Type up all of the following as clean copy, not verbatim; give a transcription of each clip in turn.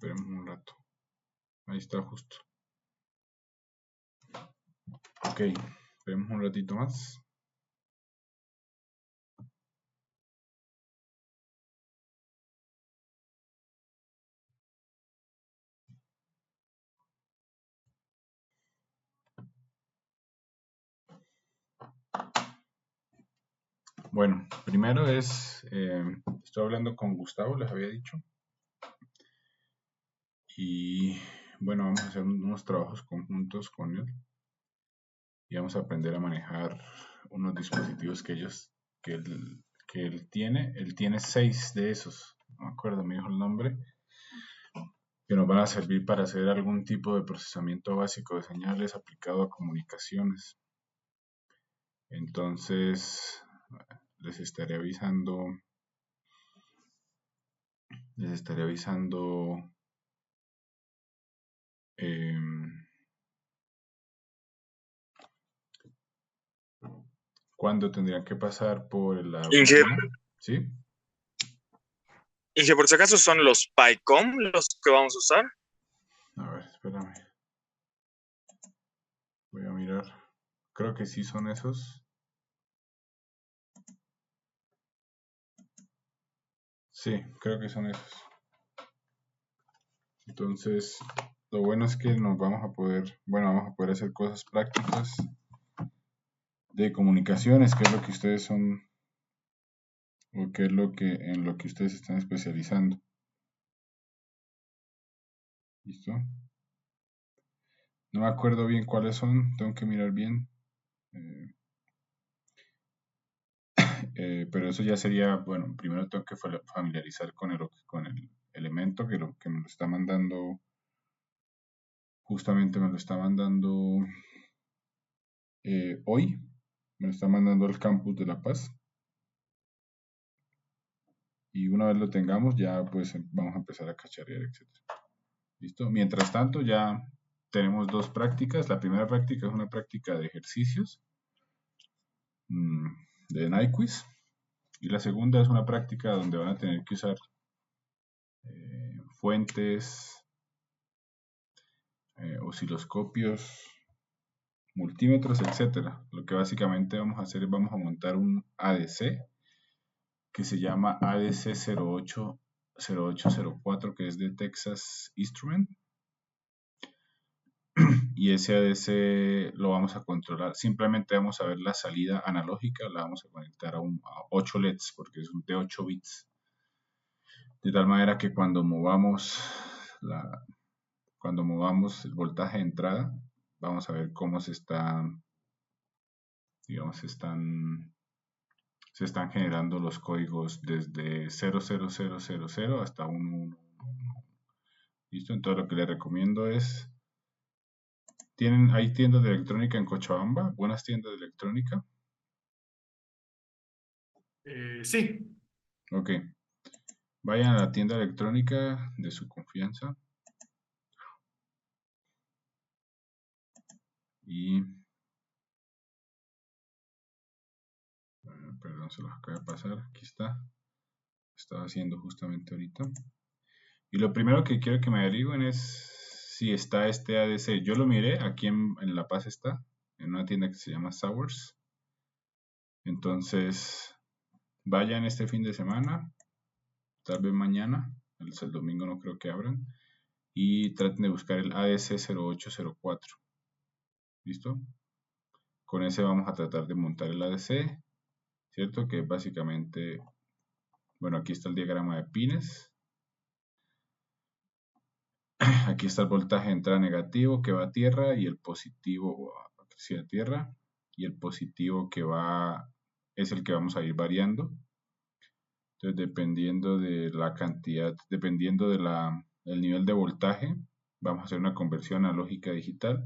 Esperemos un rato. Ahí está justo. Ok, esperemos un ratito más. Bueno, primero estoy hablando con Gustavo, les había dicho. Y bueno, vamos a hacer unos trabajos conjuntos con él. Y vamos a aprender a manejar unos dispositivos que él tiene. Él tiene 6 de esos, no me acuerdo, me dijo el nombre, que nos van a servir para hacer algún tipo de procesamiento básico de señales aplicado a comunicaciones. Entonces, les estaré avisando cuándo tendrían que pasar por la oficina. ¿Sí? Y que por si acaso son los PyCom los que vamos a usar. A ver, espérame. Voy a mirar. Creo que sí son esos. Sí, creo que son esos. Entonces, lo bueno es que vamos a poder hacer cosas prácticas de comunicaciones, que es lo que ustedes son, o que es en lo que ustedes están especializando. ¿Listo? No me acuerdo bien cuáles son, tengo que mirar bien. Pero eso ya sería, bueno, primero tengo que familiarizar con el elemento que me lo está mandando, justamente me lo está mandando hoy, me lo está mandando al campus de La Paz. Y una vez lo tengamos, ya pues vamos a empezar a cacharrear, etc. ¿Listo? Mientras tanto, ya tenemos 2 prácticas. La primera práctica es una práctica de ejercicios de NiQuiz. Y la segunda es una práctica donde van a tener que usar fuentes, osciloscopios, multímetros, etcétera. Lo que básicamente vamos a hacer es vamos a montar un ADC que se llama ADC 0804, que es de Texas Instrument. Y ese ADC lo vamos a controlar. Simplemente vamos a ver la salida analógica, la vamos a conectar a 8 LEDs porque es de 8 bits. De tal manera que cuando movamos el voltaje de entrada, vamos a ver cómo se están generando los códigos desde 00000 hasta 111. ¿Listo? Entonces lo que les recomiendo es, hay tiendas de electrónica en Cochabamba, buenas tiendas de electrónica. Sí. Ok. Vayan a la tienda electrónica de su confianza. Y... perdón, se los acaba de pasar. Aquí está. Estaba haciendo justamente ahorita. Y lo primero que quiero que me averigüen es si está este ADC. Yo lo miré, aquí en La Paz está, en una tienda que se llama Sowers. Entonces, vayan este fin de semana, tal vez mañana, el domingo no creo que abran, y traten de buscar el ADC 0804. ¿Listo? Con ese vamos a tratar de montar el ADC, ¿cierto? Que básicamente, bueno, aquí está el diagrama de pines. Aquí está el voltaje de entrada negativo que va a tierra y el positivo hacia tierra, y el positivo que va es el que vamos a ir variando. Entonces, dependiendo de la cantidad, dependiendo del nivel de voltaje, vamos a hacer una conversión analógica a digital,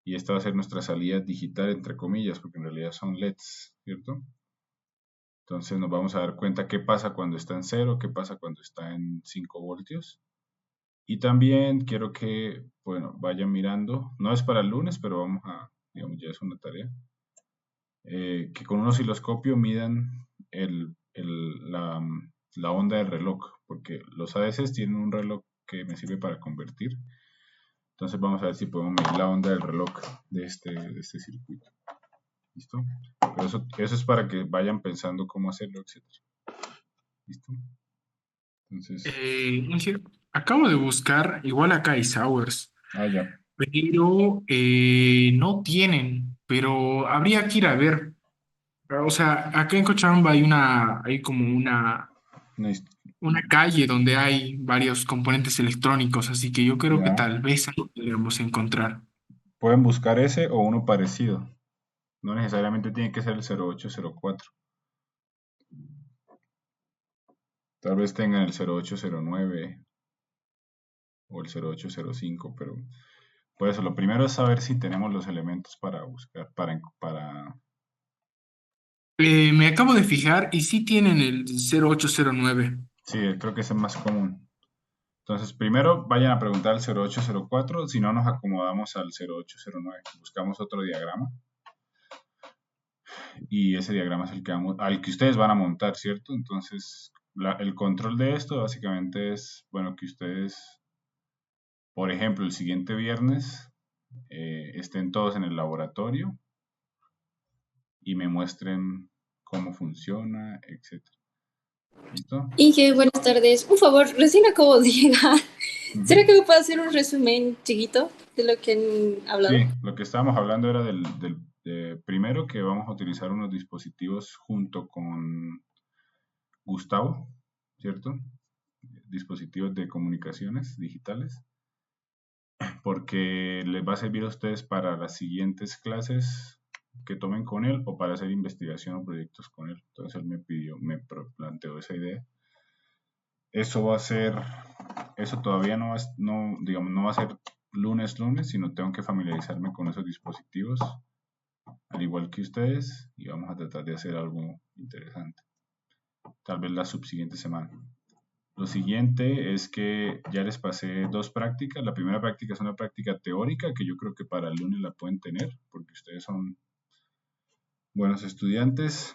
y esta va a ser nuestra salida digital, entre comillas, porque en realidad son LEDs, ¿cierto? Entonces nos vamos a dar cuenta qué pasa cuando está en 0, qué pasa cuando está en 5 voltios. Y también quiero que, bueno, vayan mirando, no es para el lunes, pero vamos a, digamos, ya es una tarea, que con un osciloscopio midan la onda del reloj, porque los ADCs tienen un reloj que me sirve para convertir. Entonces vamos a ver si podemos medir la onda del reloj de este circuito. ¿Listo? Pero eso es para que vayan pensando cómo hacerlo, etc. ¿Listo? Entonces, Ángel, acabo de buscar, igual acá hay Sours, ya. pero no tienen, pero habría que ir a ver. O sea, acá en Cochabamba hay como una calle donde hay varios componentes electrónicos, así que yo creo que Ya. tal vez ahí podríamos encontrar. Pueden buscar ese o uno parecido. No necesariamente tiene que ser el 0804. Tal vez tengan el 0809 o el 0805, pero por eso lo primero es saber si tenemos los elementos para buscar, para. Me acabo de fijar y sí tienen el 0809. Sí, creo que ese es más común. Entonces, primero vayan a preguntar al 0804, si no nos acomodamos al 0809. Buscamos otro diagrama y ese diagrama es al que ustedes van a montar, ¿cierto? Entonces, el control de esto básicamente es, bueno, que ustedes, por ejemplo, el siguiente viernes estén todos en el laboratorio y me muestren cómo funciona, etc. ¿Listo? Inge, buenas tardes. Un favor, recién acabo de llegar. ¿Será que me puede hacer un resumen chiquito de lo que han hablado? Sí, lo que estábamos hablando era primero que vamos a utilizar unos dispositivos junto con Gustavo, ¿cierto? Dispositivos de comunicaciones digitales, porque les va a servir a ustedes para las siguientes clases que tomen con él o para hacer investigación o proyectos con él. Entonces él planteó esa idea. Eso todavía digamos, no va a ser lunes, sino tengo que familiarizarme con esos dispositivos, al igual que ustedes, y vamos a tratar de hacer algo interesante. Tal vez la subsiguiente semana. Lo siguiente es que ya les pasé 2 prácticas. La primera práctica es una práctica teórica que yo creo que para el lunes la pueden tener, porque ustedes son buenos estudiantes.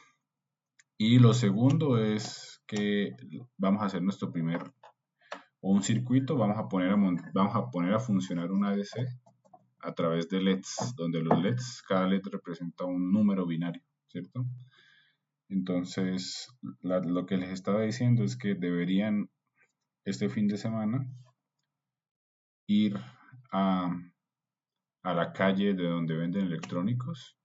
Y lo segundo es que vamos a hacer nuestro primer o un circuito, vamos a poner a funcionar un ADC a través de LEDs, donde los LEDs, cada LED representa un número binario, ¿cierto? Entonces, lo que les estaba diciendo es que deberían este fin de semana ir a, a la calle de donde venden electrónicos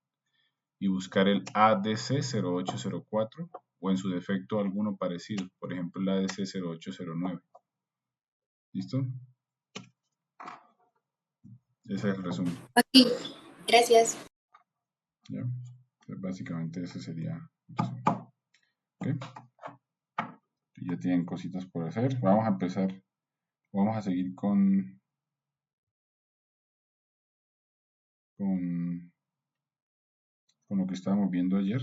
y buscar el ADC 0804 o en su defecto alguno parecido, por ejemplo el ADC 0809. ¿Listo? Ese es el resumen. Ok, gracias. ¿Ya? Pues básicamente ese sería el resumen. ¿Ok? Ya tienen cositas por hacer. Vamos a empezar. Vamos a seguir con lo que estábamos viendo ayer.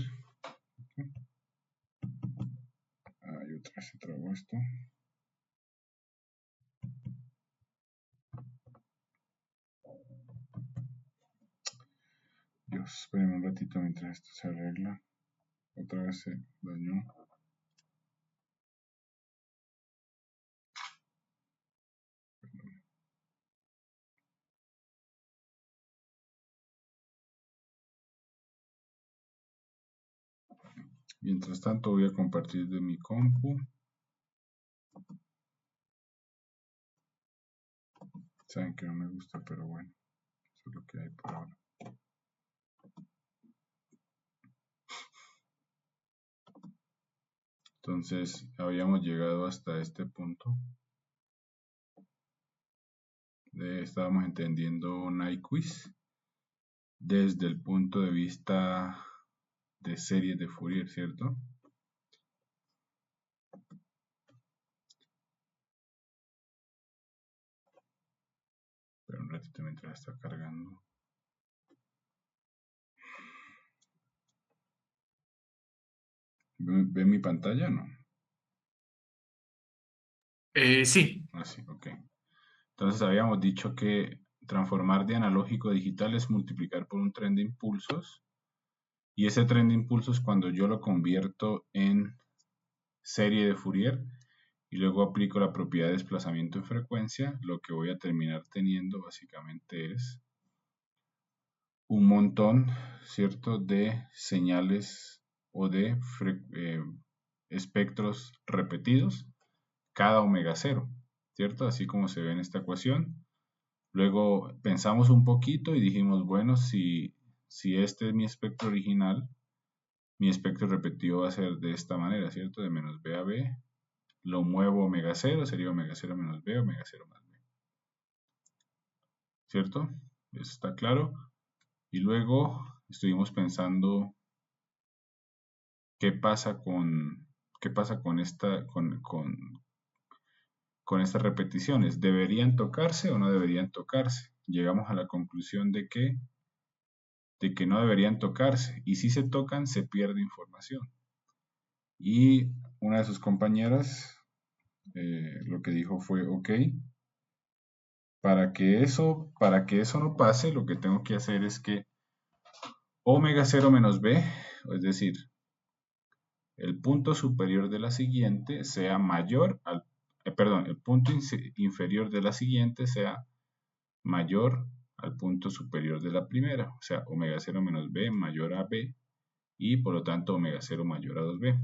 Ay, otra vez se trabó esto. Dios, espérenme un ratito mientras esto se arregla. Otra vez se dañó. Mientras tanto voy a compartir de mi compu. Saben que no me gusta, pero bueno, eso es lo que hay por ahora. Entonces, habíamos llegado hasta este punto. Estábamos entendiendo Nyquist desde el punto de vista de series de Fourier, ¿cierto? Pero un ratito mientras está cargando. ¿Ven mi pantalla? No. Sí. Así, ok. Entonces habíamos dicho que transformar de analógico a digital es multiplicar por un tren de impulsos. Y ese tren de impulsos, cuando yo lo convierto en serie de Fourier, y luego aplico la propiedad de desplazamiento en frecuencia, lo que voy a terminar teniendo básicamente es un montón, ¿cierto?, de señales o de espectros repetidos, cada omega 0, ¿cierto? Así como se ve en esta ecuación. Luego pensamos un poquito y dijimos, bueno, si este es mi espectro original, mi espectro repetido va a ser de esta manera, ¿cierto? De menos B a B. Lo muevo omega 0, sería omega 0 menos B, omega 0 más B. ¿Cierto? Eso está claro. Y luego estuvimos pensando qué pasa con estas repeticiones. ¿Deberían tocarse o no deberían tocarse? Llegamos a la conclusión de que no deberían tocarse. Y si se tocan, se pierde información. Y una de sus compañeras lo que dijo fue, ok, para que eso no pase, lo que tengo que hacer es que omega 0 menos B, es decir, el punto superior de la siguiente sea mayor al, el punto inferior de la siguiente sea mayor al punto superior de la primera, o sea, omega 0 menos B mayor a B, y por lo tanto omega 0 mayor a 2B,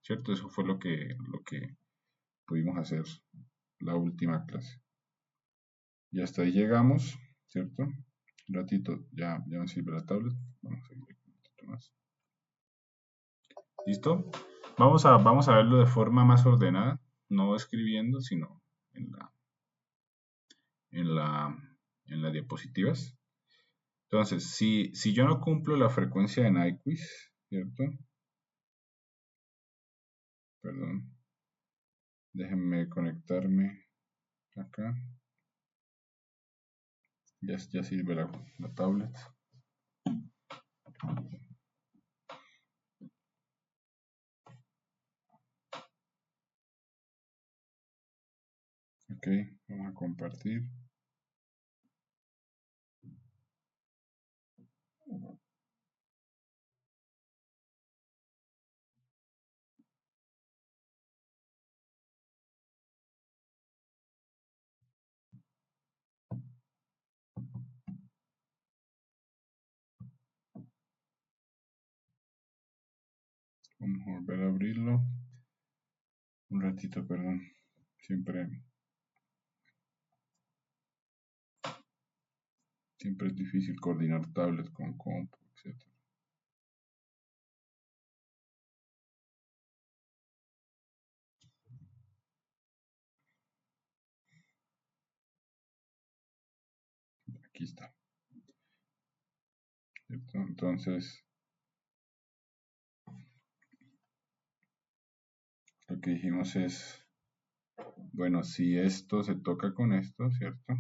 ¿cierto? Eso fue lo que pudimos hacer la última clase. Y hasta ahí llegamos, ¿cierto? Un ratito, ya me sirve la tablet. Vamos a seguir un ratito más. ¿Listo? Vamos a verlo de forma más ordenada, no escribiendo, sino en las diapositivas. Entonces, si yo no cumplo la frecuencia de Nyquist, ¿cierto? Perdón. Déjenme conectarme acá. Ya sirve la tablet. Ok, vamos a compartir. Vamos a volver a abrirlo. Un ratito, perdón. Siempre es difícil coordinar tablet con compu, etc. Aquí está. ¿Cierto? Entonces, lo que dijimos es, bueno, si esto se toca con esto, ¿cierto?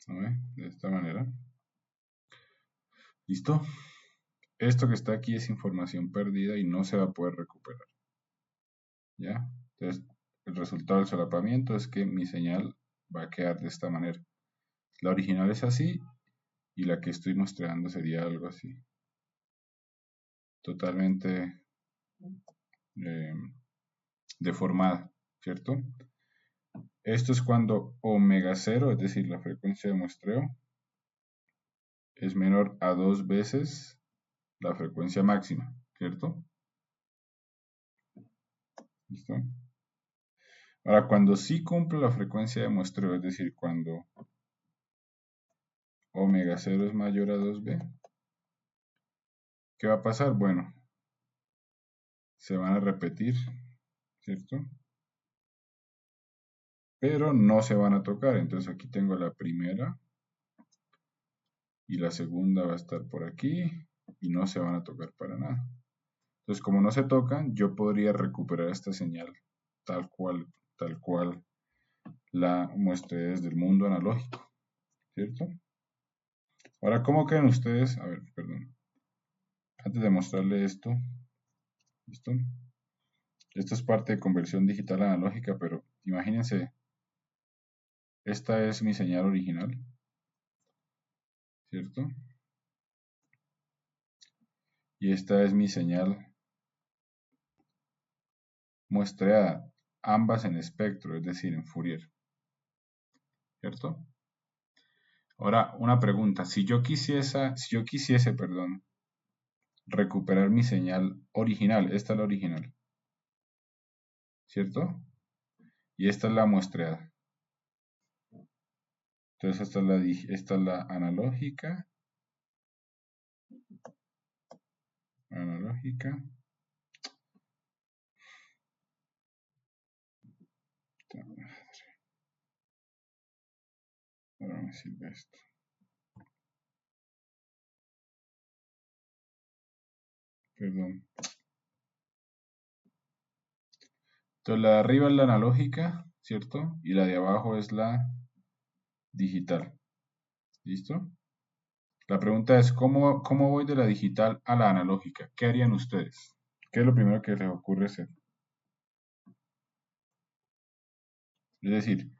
¿No ve? De esta manera. ¿Listo? Esto que está aquí es información perdida y no se va a poder recuperar. ¿Ya? Entonces, el resultado del solapamiento es que mi señal va a quedar de esta manera. La original es así y la que estoy mostrando sería algo así. Totalmente deformada, ¿cierto? Esto es cuando omega 0, es decir, la frecuencia de muestreo, es menor a 2 veces la frecuencia máxima, ¿cierto? ¿Listo? Ahora, cuando sí cumplo la frecuencia de muestreo, es decir, cuando omega 0 es mayor a 2b, ¿qué va a pasar? Bueno, se van a repetir, ¿cierto? Pero no se van a tocar, entonces aquí tengo la primera y la segunda va a estar por aquí y no se van a tocar para nada. Entonces, como no se tocan, yo podría recuperar esta señal tal cual la muestré desde el mundo analógico, ¿cierto? Ahora, ¿cómo creen ustedes? A ver, perdón. Antes de mostrarle esto, ¿listo? Esto es parte de conversión digital analógica, pero imagínense, esta es mi señal original, ¿cierto? Y esta es mi señal muestreada, ambas en espectro, es decir, en Fourier. ¿Cierto? Ahora, una pregunta. Si yo quisiese, recuperar mi señal original, esta es la original, ¿cierto? Y esta es la muestreada. Entonces esta es la analógica. Ahora me sirve esto. Perdón. Entonces la de arriba es la analógica, ¿cierto? Y la de abajo es la digital. ¿Listo? La pregunta es, ¿cómo voy de la digital a la analógica? ¿Qué harían ustedes? ¿Qué es lo primero que les ocurre hacer? Es decir,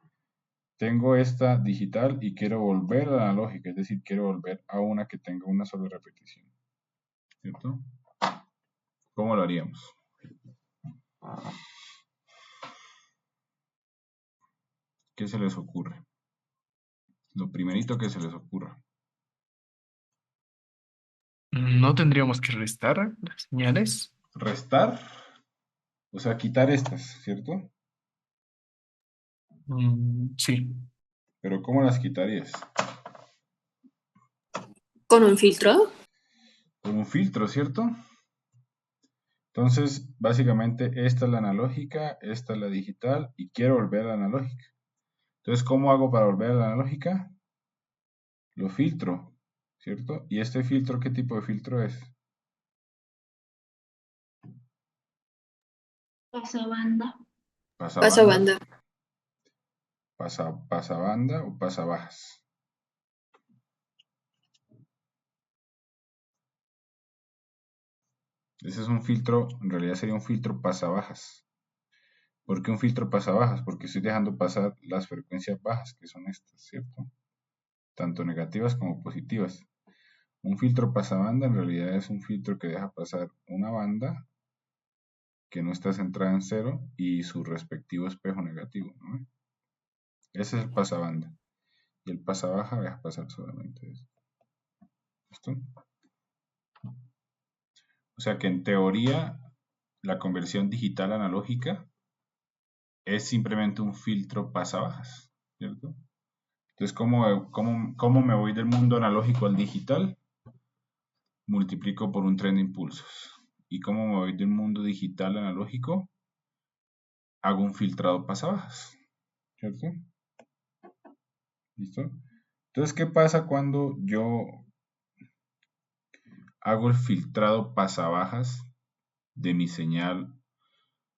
tengo esta digital y quiero volver a la analógica, es decir, quiero volver a una que tenga una sola repetición. ¿Cierto? ¿Cómo lo haríamos? ¿Qué se les ocurre? Lo primerito que se les ocurra. ¿No tendríamos que restar las señales? Restar, o sea, quitar estas, ¿cierto? Sí. Pero ¿cómo las quitarías? ¿Con un filtro? Con un filtro, ¿cierto? Entonces, básicamente, esta es la analógica, esta es la digital y quiero volver a la analógica. Entonces, ¿cómo hago para volver a la analógica? Lo filtro, ¿cierto? ¿Y este filtro qué tipo de filtro es? Pasabanda. Pasabanda. Pasabanda o pasabajas. Ese es un filtro, en realidad sería un filtro pasabajas. ¿Por qué un filtro pasabajas? Porque estoy dejando pasar las frecuencias bajas, que son estas, ¿cierto? Tanto negativas como positivas. Un filtro pasabanda en realidad es un filtro que deja pasar una banda que no está centrada en cero y su respectivo espejo negativo, ¿no? Ese es el pasabanda. Y el pasabaja deja pasar solamente eso. ¿Listo? O sea que en teoría la conversión digital analógica es simplemente un filtro pasabajas, ¿cierto? Entonces, ¿cómo me voy del mundo analógico al digital? Multiplico por un tren de impulsos. ¿Y cómo me voy del mundo digital analógico? Hago un filtrado pasabajas, ¿cierto? ¿Listo? Entonces, ¿qué pasa cuando yo hago el filtrado pasabajas de mi señal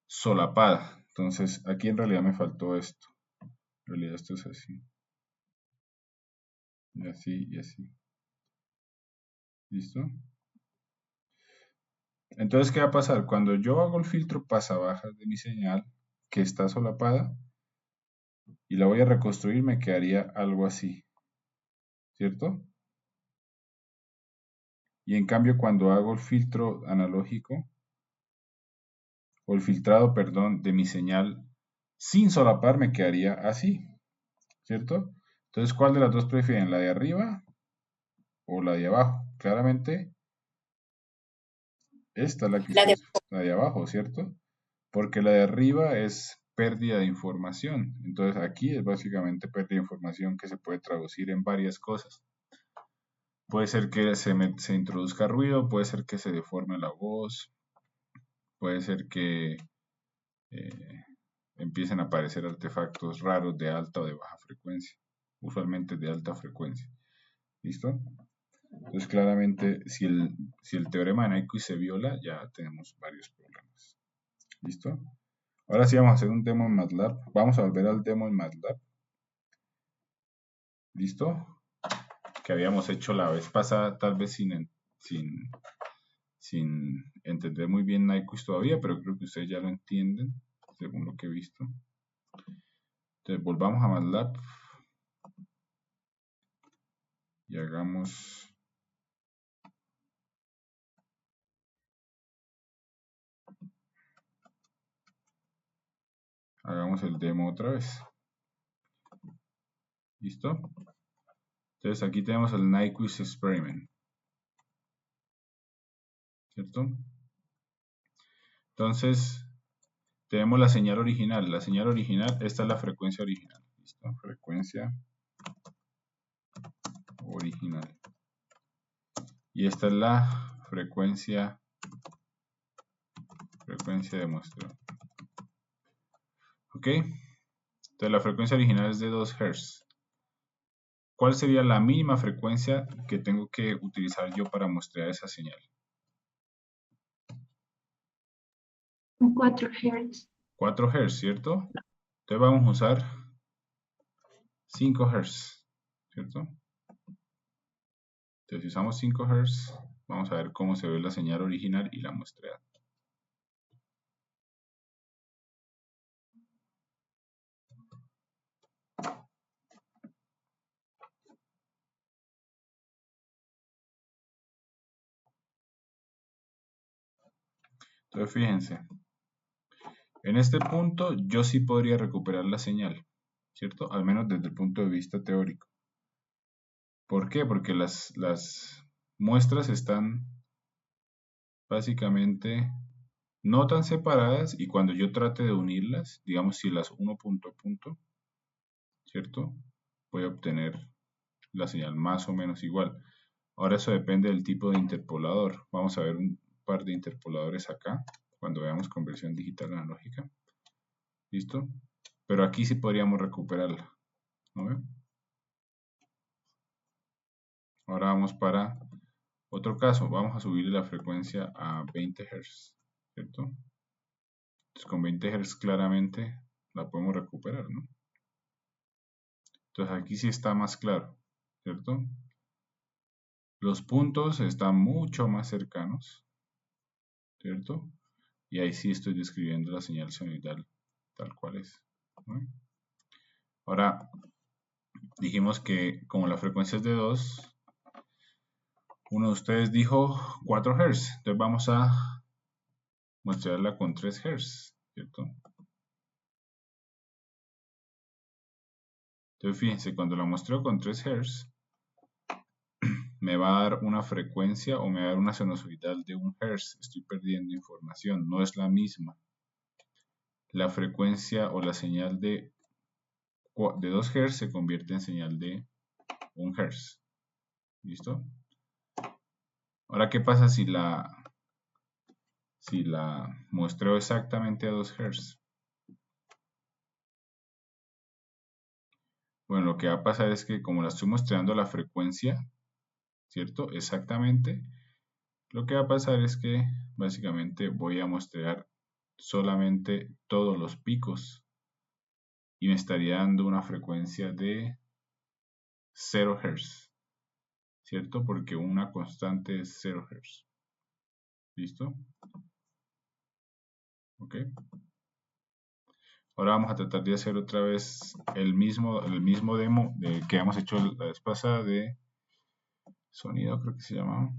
solapada? Entonces, aquí en realidad me faltó esto. En realidad esto es así. Y así y así. ¿Listo? Entonces, ¿qué va a pasar? Cuando yo hago el filtro pasabajas de mi señal, que está solapada, y la voy a reconstruir, me quedaría algo así. ¿Cierto? Y en cambio, cuando hago el filtro analógico, o el filtrado, perdón, de mi señal sin solapar, me quedaría así. ¿Cierto? Entonces, ¿cuál de las dos prefieren? ¿La de arriba o la de abajo? Claramente, esta es la que ustedes, la de abajo, ¿cierto? Porque la de arriba es pérdida de información. Entonces, aquí es básicamente pérdida de información que se puede traducir en varias cosas. Puede ser que se introduzca ruido, puede ser que se deforme la voz, puede ser que empiecen a aparecer artefactos raros de alta o de baja frecuencia, usualmente de alta frecuencia. ¿Listo? Entonces, claramente, si el teorema de Nyquist se viola, ya tenemos varios problemas. ¿Listo? Ahora sí vamos a hacer un demo en MATLAB. Vamos a volver al demo en MATLAB. ¿Listo? Que habíamos hecho la vez pasada, tal vez sin entender muy bien Nyquist todavía, pero creo que ustedes ya lo entienden, según lo que he visto. Entonces, volvamos a MATLAB y hagamos hagamos el demo otra vez. ¿Listo? Entonces aquí tenemos el Nyquist Experiment. ¿Cierto? Entonces, tenemos la señal original. La señal original, esta es la frecuencia original. ¿Listo? Frecuencia original. Y esta es la frecuencia de muestreo. ¿Ok? Entonces la frecuencia original es de 2 Hz. ¿Cuál sería la mínima frecuencia que tengo que utilizar yo para muestrear esa señal? 4 Hz. 4 Hz, ¿cierto? Entonces vamos a usar 5 Hz, ¿cierto? Entonces si usamos 5 Hz, vamos a ver cómo se ve la señal original y la muestreada. Entonces fíjense, en este punto yo sí podría recuperar la señal, ¿cierto? Al menos desde el punto de vista teórico. ¿Por qué? Porque las muestras están básicamente no tan separadas y cuando yo trate de unirlas, digamos si las uno punto a punto, ¿cierto? Voy a obtener la señal más o menos igual. Ahora eso depende del tipo de interpolador. Vamos a ver un par de interpoladores acá, cuando veamos conversión digital analógica. ¿Listo? Pero aquí sí podríamos recuperarla. ¿No ven? Ahora vamos para otro caso. Vamos a subir la frecuencia a 20 Hz. ¿Cierto? Entonces con 20 Hz claramente la podemos recuperar, ¿no? Entonces aquí sí está más claro, ¿cierto? Los puntos están mucho más cercanos, ¿cierto? Y ahí sí estoy describiendo la señal senoidal tal cual es, ¿no? Ahora, dijimos que como la frecuencia es de 2, uno de ustedes dijo 4 Hz, entonces vamos a mostrarla con 3 Hz, ¿cierto? Entonces fíjense, cuando la muestro con 3 Hz, me va a dar una frecuencia o me va a dar una sinusoidal de 1 Hz. Estoy perdiendo información, no es la misma. La frecuencia o la señal de 2 Hz se convierte en señal de 1 Hz. ¿Listo? Ahora, ¿qué pasa si la muestreo exactamente a 2 Hz? Bueno, lo que va a pasar es que como la estoy mostrando a la frecuencia, ¿cierto? Exactamente, lo que va a pasar es que básicamente voy a mostrar solamente todos los picos y me estaría dando una frecuencia de 0 Hz, ¿cierto? Porque una constante es 0 Hz. ¿Listo? ¿Ok? Ahora vamos a tratar de hacer otra vez el mismo demo que hemos hecho la vez pasada de sonido, creo que se llamaba.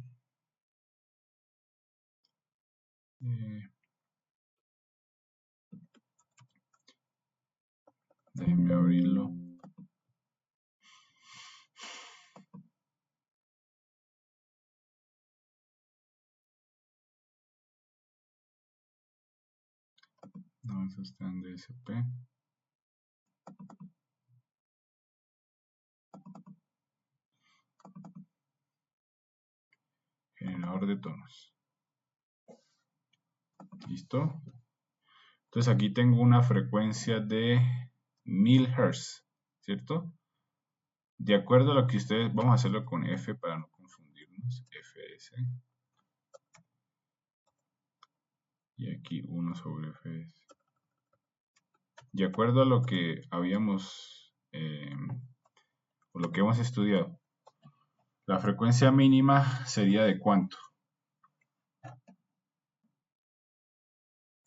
Déjenme abrirlo. No, eso está en DSP. Generador de tonos. ¿Listo? Entonces aquí tengo una frecuencia de 1000 Hz, ¿cierto? De acuerdo a lo que ustedes, vamos a hacerlo con F para no confundirnos, Fs. Y aquí 1 sobre Fs. De acuerdo a lo que habíamos, o lo que hemos estudiado, la frecuencia mínima sería de ¿cuánto?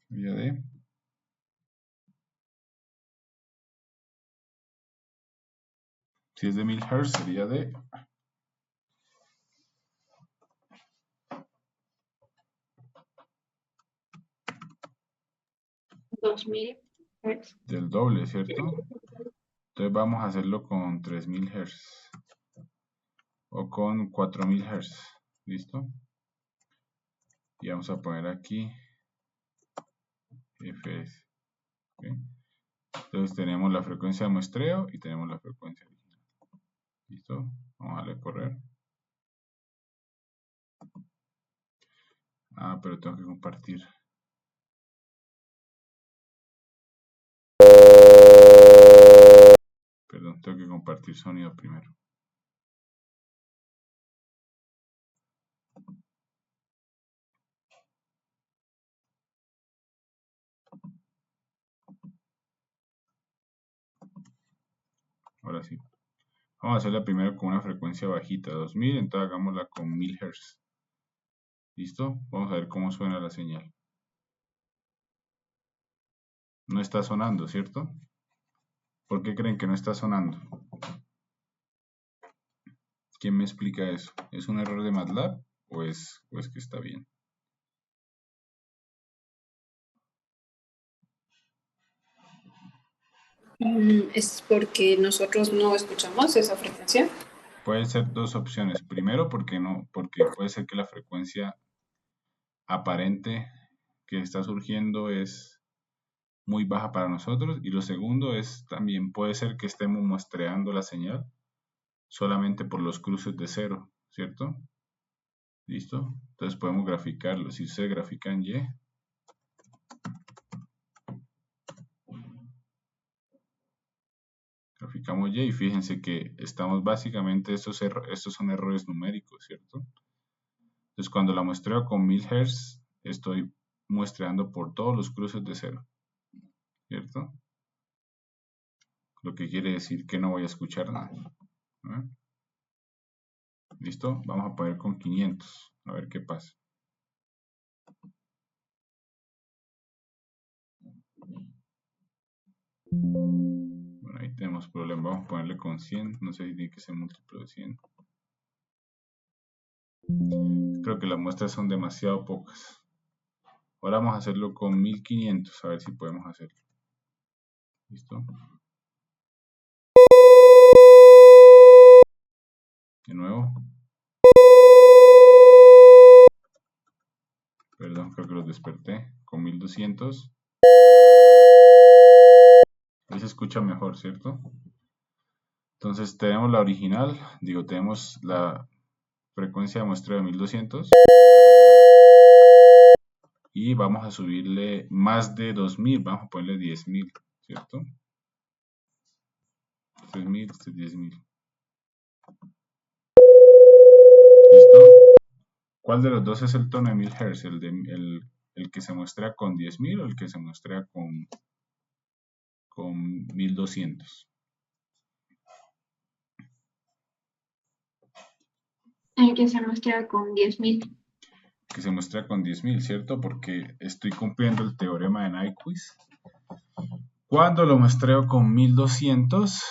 Sería de si es de 1000 Hz sería de 2000. del doble, ¿cierto? Entonces vamos a hacerlo con 3000 Hz o con 4000 Hz, ¿listo? Y vamos a poner aquí fs, ¿okay? Entonces tenemos la frecuencia de muestreo y tenemos la frecuencia original, ¿listo? Vamos a darle a correr. Pero tengo que compartir. Perdón, tengo que compartir sonido primero. Ahora sí. Vamos a hacerla primero con una frecuencia bajita, 2000, entonces hagámosla con 1000 Hz. ¿Listo? Vamos a ver cómo suena la señal. No está sonando, ¿cierto? ¿Por qué creen que no está sonando? ¿Quién me explica eso? ¿Es un error de MATLAB o es que está bien? ¿Es porque nosotros no escuchamos esa frecuencia? Pueden ser dos opciones. Primero, porque puede ser que la frecuencia aparente que está surgiendo es muy baja para nosotros. Y lo segundo es también puede ser que estemos muestreando la señal solamente por los cruces de cero, ¿cierto? ¿Listo? Entonces podemos graficarlo. Si se grafica en Y, graficamos Y y fíjense que estamos básicamente, estos son errores numéricos, ¿cierto? Entonces cuando la muestreo con 1000 Hz, estoy muestreando por todos los cruces de cero, ¿cierto? Lo que quiere decir que no voy a escuchar nada. ¿Eh? ¿Listo? Vamos a poner con 500, a ver qué pasa. Bueno, ahí tenemos problema. Vamos a ponerle con 100. No sé si tiene que ser múltiplo de 100. Creo que las muestras son demasiado pocas. Ahora vamos a hacerlo con 1500. A ver si podemos hacerlo. ¿Listo? De nuevo. Perdón, creo que los desperté. Con 1200. Ahí se escucha mejor, ¿cierto? Entonces tenemos la original. Tenemos la frecuencia de muestreo de 1200. Y vamos a subirle más de 2000. Vamos a ponerle 10.000, ¿cierto? 3000, este es 10.000. ¿Listo? ¿Cuál de los dos es el tono de 1000 Hz? ¿El que se muestra con 10.000 o el que se muestra con 1200? El que se muestra con 10.000. Que se muestra con 10.000, ¿cierto? Porque estoy cumpliendo el teorema de Nyquist. Cuando lo muestreo con 1200,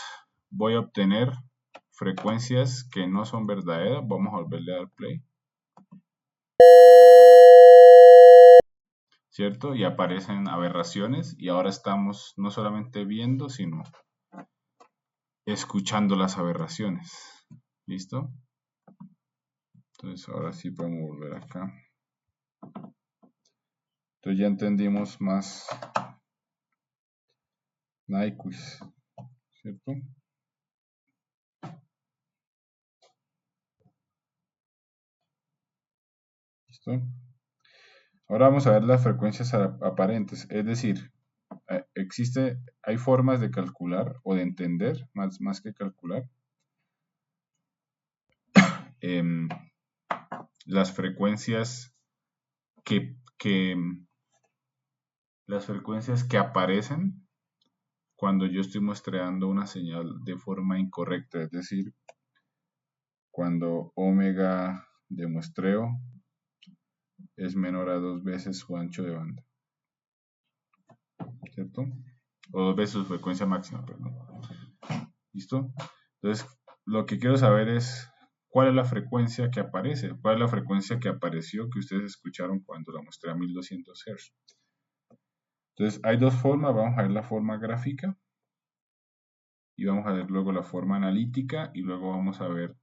voy a obtener frecuencias que no son verdaderas. Vamos a volverle a dar play. ¿Cierto? Y aparecen aberraciones y ahora estamos no solamente viendo, sino escuchando las aberraciones. ¿Listo? Entonces ahora sí podemos volver acá. Entonces ya entendimos más Nyquist, ¿cierto? ¿Listo? Ahora vamos a ver las frecuencias aparentes, es decir, hay formas de calcular o de entender, más que calcular, las frecuencias las frecuencias que aparecen cuando yo estoy muestreando una señal de forma incorrecta, es decir, cuando omega de muestreo es menor a 2 veces su ancho de banda, ¿cierto? O 2 veces su frecuencia máxima, perdón. ¿Listo? Entonces, lo que quiero saber es cuál es la frecuencia que aparece, cuál es la frecuencia que apareció que ustedes escucharon cuando la mostré a 1200 Hz. Entonces, hay dos formas. Vamos a ver la forma gráfica y vamos a ver luego la forma analítica y luego vamos a ver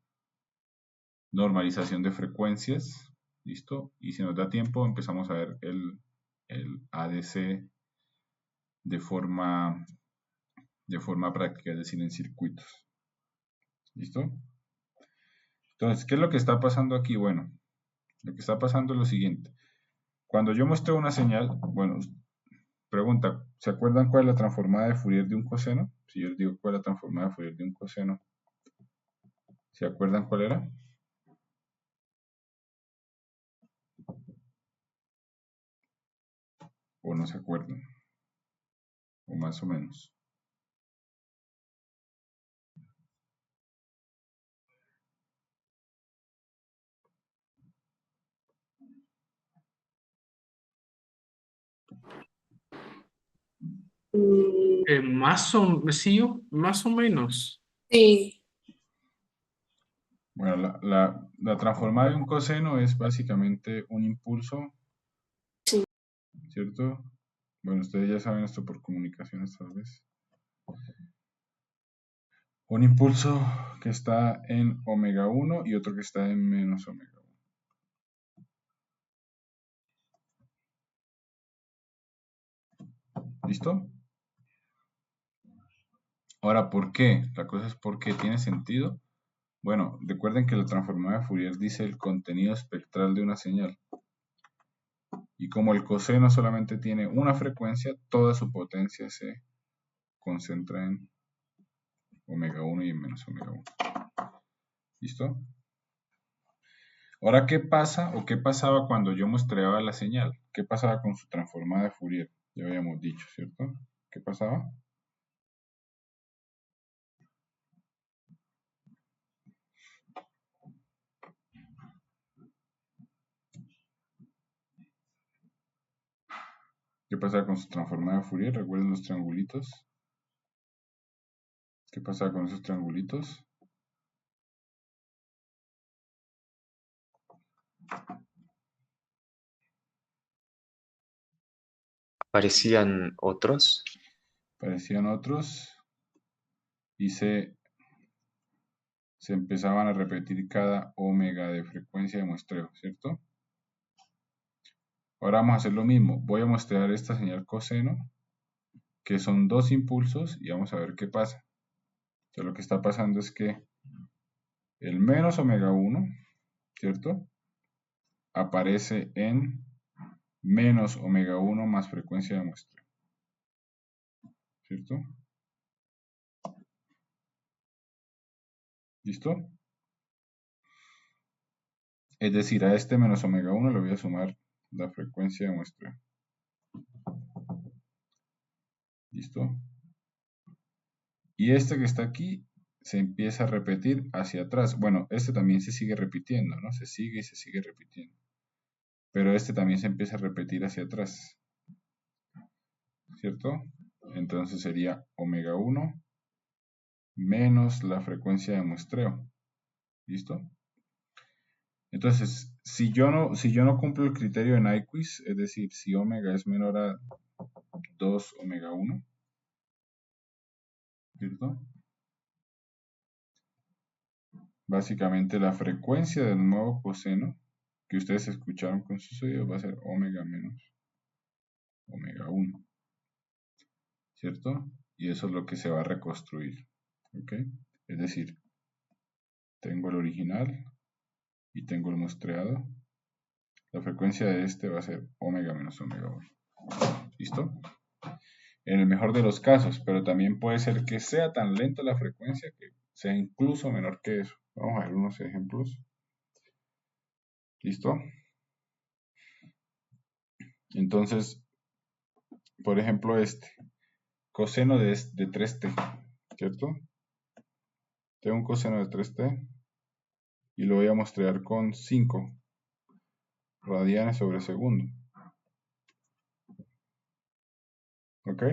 normalización de frecuencias. ¿Listo? Y si nos da tiempo, empezamos a ver el ADC de forma práctica, es decir, en circuitos. ¿Listo? Entonces, ¿qué es lo que está pasando aquí? Bueno, lo que está pasando es lo siguiente. Cuando yo muestro una señal, bueno, pregunta, ¿se acuerdan cuál es la transformada de Fourier de un coseno? Si yo les digo cuál es la transformada de Fourier de un coseno, ¿se acuerdan cuál era? ¿O no se acuerdan? O más o menos. Sí, más o menos. Sí. Bueno, la transformada de un coseno es básicamente un impulso, Sí. ¿cierto? Bueno, ustedes ya saben esto por comunicaciones tal vez. Un impulso que está en omega 1 y otro que está en menos omega 1. ¿Listo? Ahora, ¿por qué? La cosa es ¿por qué? ¿Tiene sentido? Bueno, recuerden que la transformada de Fourier dice el contenido espectral de una señal. Y como el coseno solamente tiene una frecuencia, toda su potencia se concentra en omega 1 y en menos omega 1. ¿Listo? Ahora, ¿qué pasa o qué pasaba cuando yo muestreaba la señal? ¿Qué pasaba con su transformada de Fourier? Ya habíamos dicho, ¿cierto? ¿Qué pasaba? ¿Qué pasaba con su transformada de Fourier? ¿Recuerden los triangulitos? ¿Qué pasaba con esos triangulitos? ¿Aparecían otros? Aparecían otros y se empezaban a repetir cada omega de frecuencia de muestreo, ¿cierto? Ahora vamos a hacer lo mismo. Voy a muestrear esta señal coseno, que son dos impulsos, y vamos a ver qué pasa. Entonces lo que está pasando es que el menos omega 1, ¿cierto? Aparece en menos omega 1 más frecuencia de muestreo, ¿cierto? ¿Listo? Es decir, a este menos omega 1 le voy a sumar la frecuencia de muestreo. ¿Listo? Y este que está aquí se empieza a repetir hacia atrás. Bueno, este también se sigue repitiendo, ¿no? Se sigue y se sigue repitiendo. Pero este también se empieza a repetir hacia atrás. ¿Cierto? Entonces sería omega 1 menos la frecuencia de muestreo. ¿Listo? Entonces, si yo no cumplo el criterio de Nyquist, es decir, si omega es menor a 2 omega 1, ¿cierto? Básicamente la frecuencia del nuevo coseno que ustedes escucharon con sus oídos va a ser omega menos omega 1, ¿cierto? Y eso es lo que se va a reconstruir, ¿ok? Es decir, tengo el original y tengo el muestreado. La frecuencia de este va a ser omega menos omega 1. ¿Listo? En el mejor de los casos, pero también puede ser que sea tan lenta la frecuencia que sea incluso menor que eso. Vamos a ver unos ejemplos. ¿Listo? Entonces, por ejemplo, este coseno de 3t, ¿cierto? Tengo un coseno de 3t y lo voy a mostrar con 5 radianes sobre segundo. ¿Ok?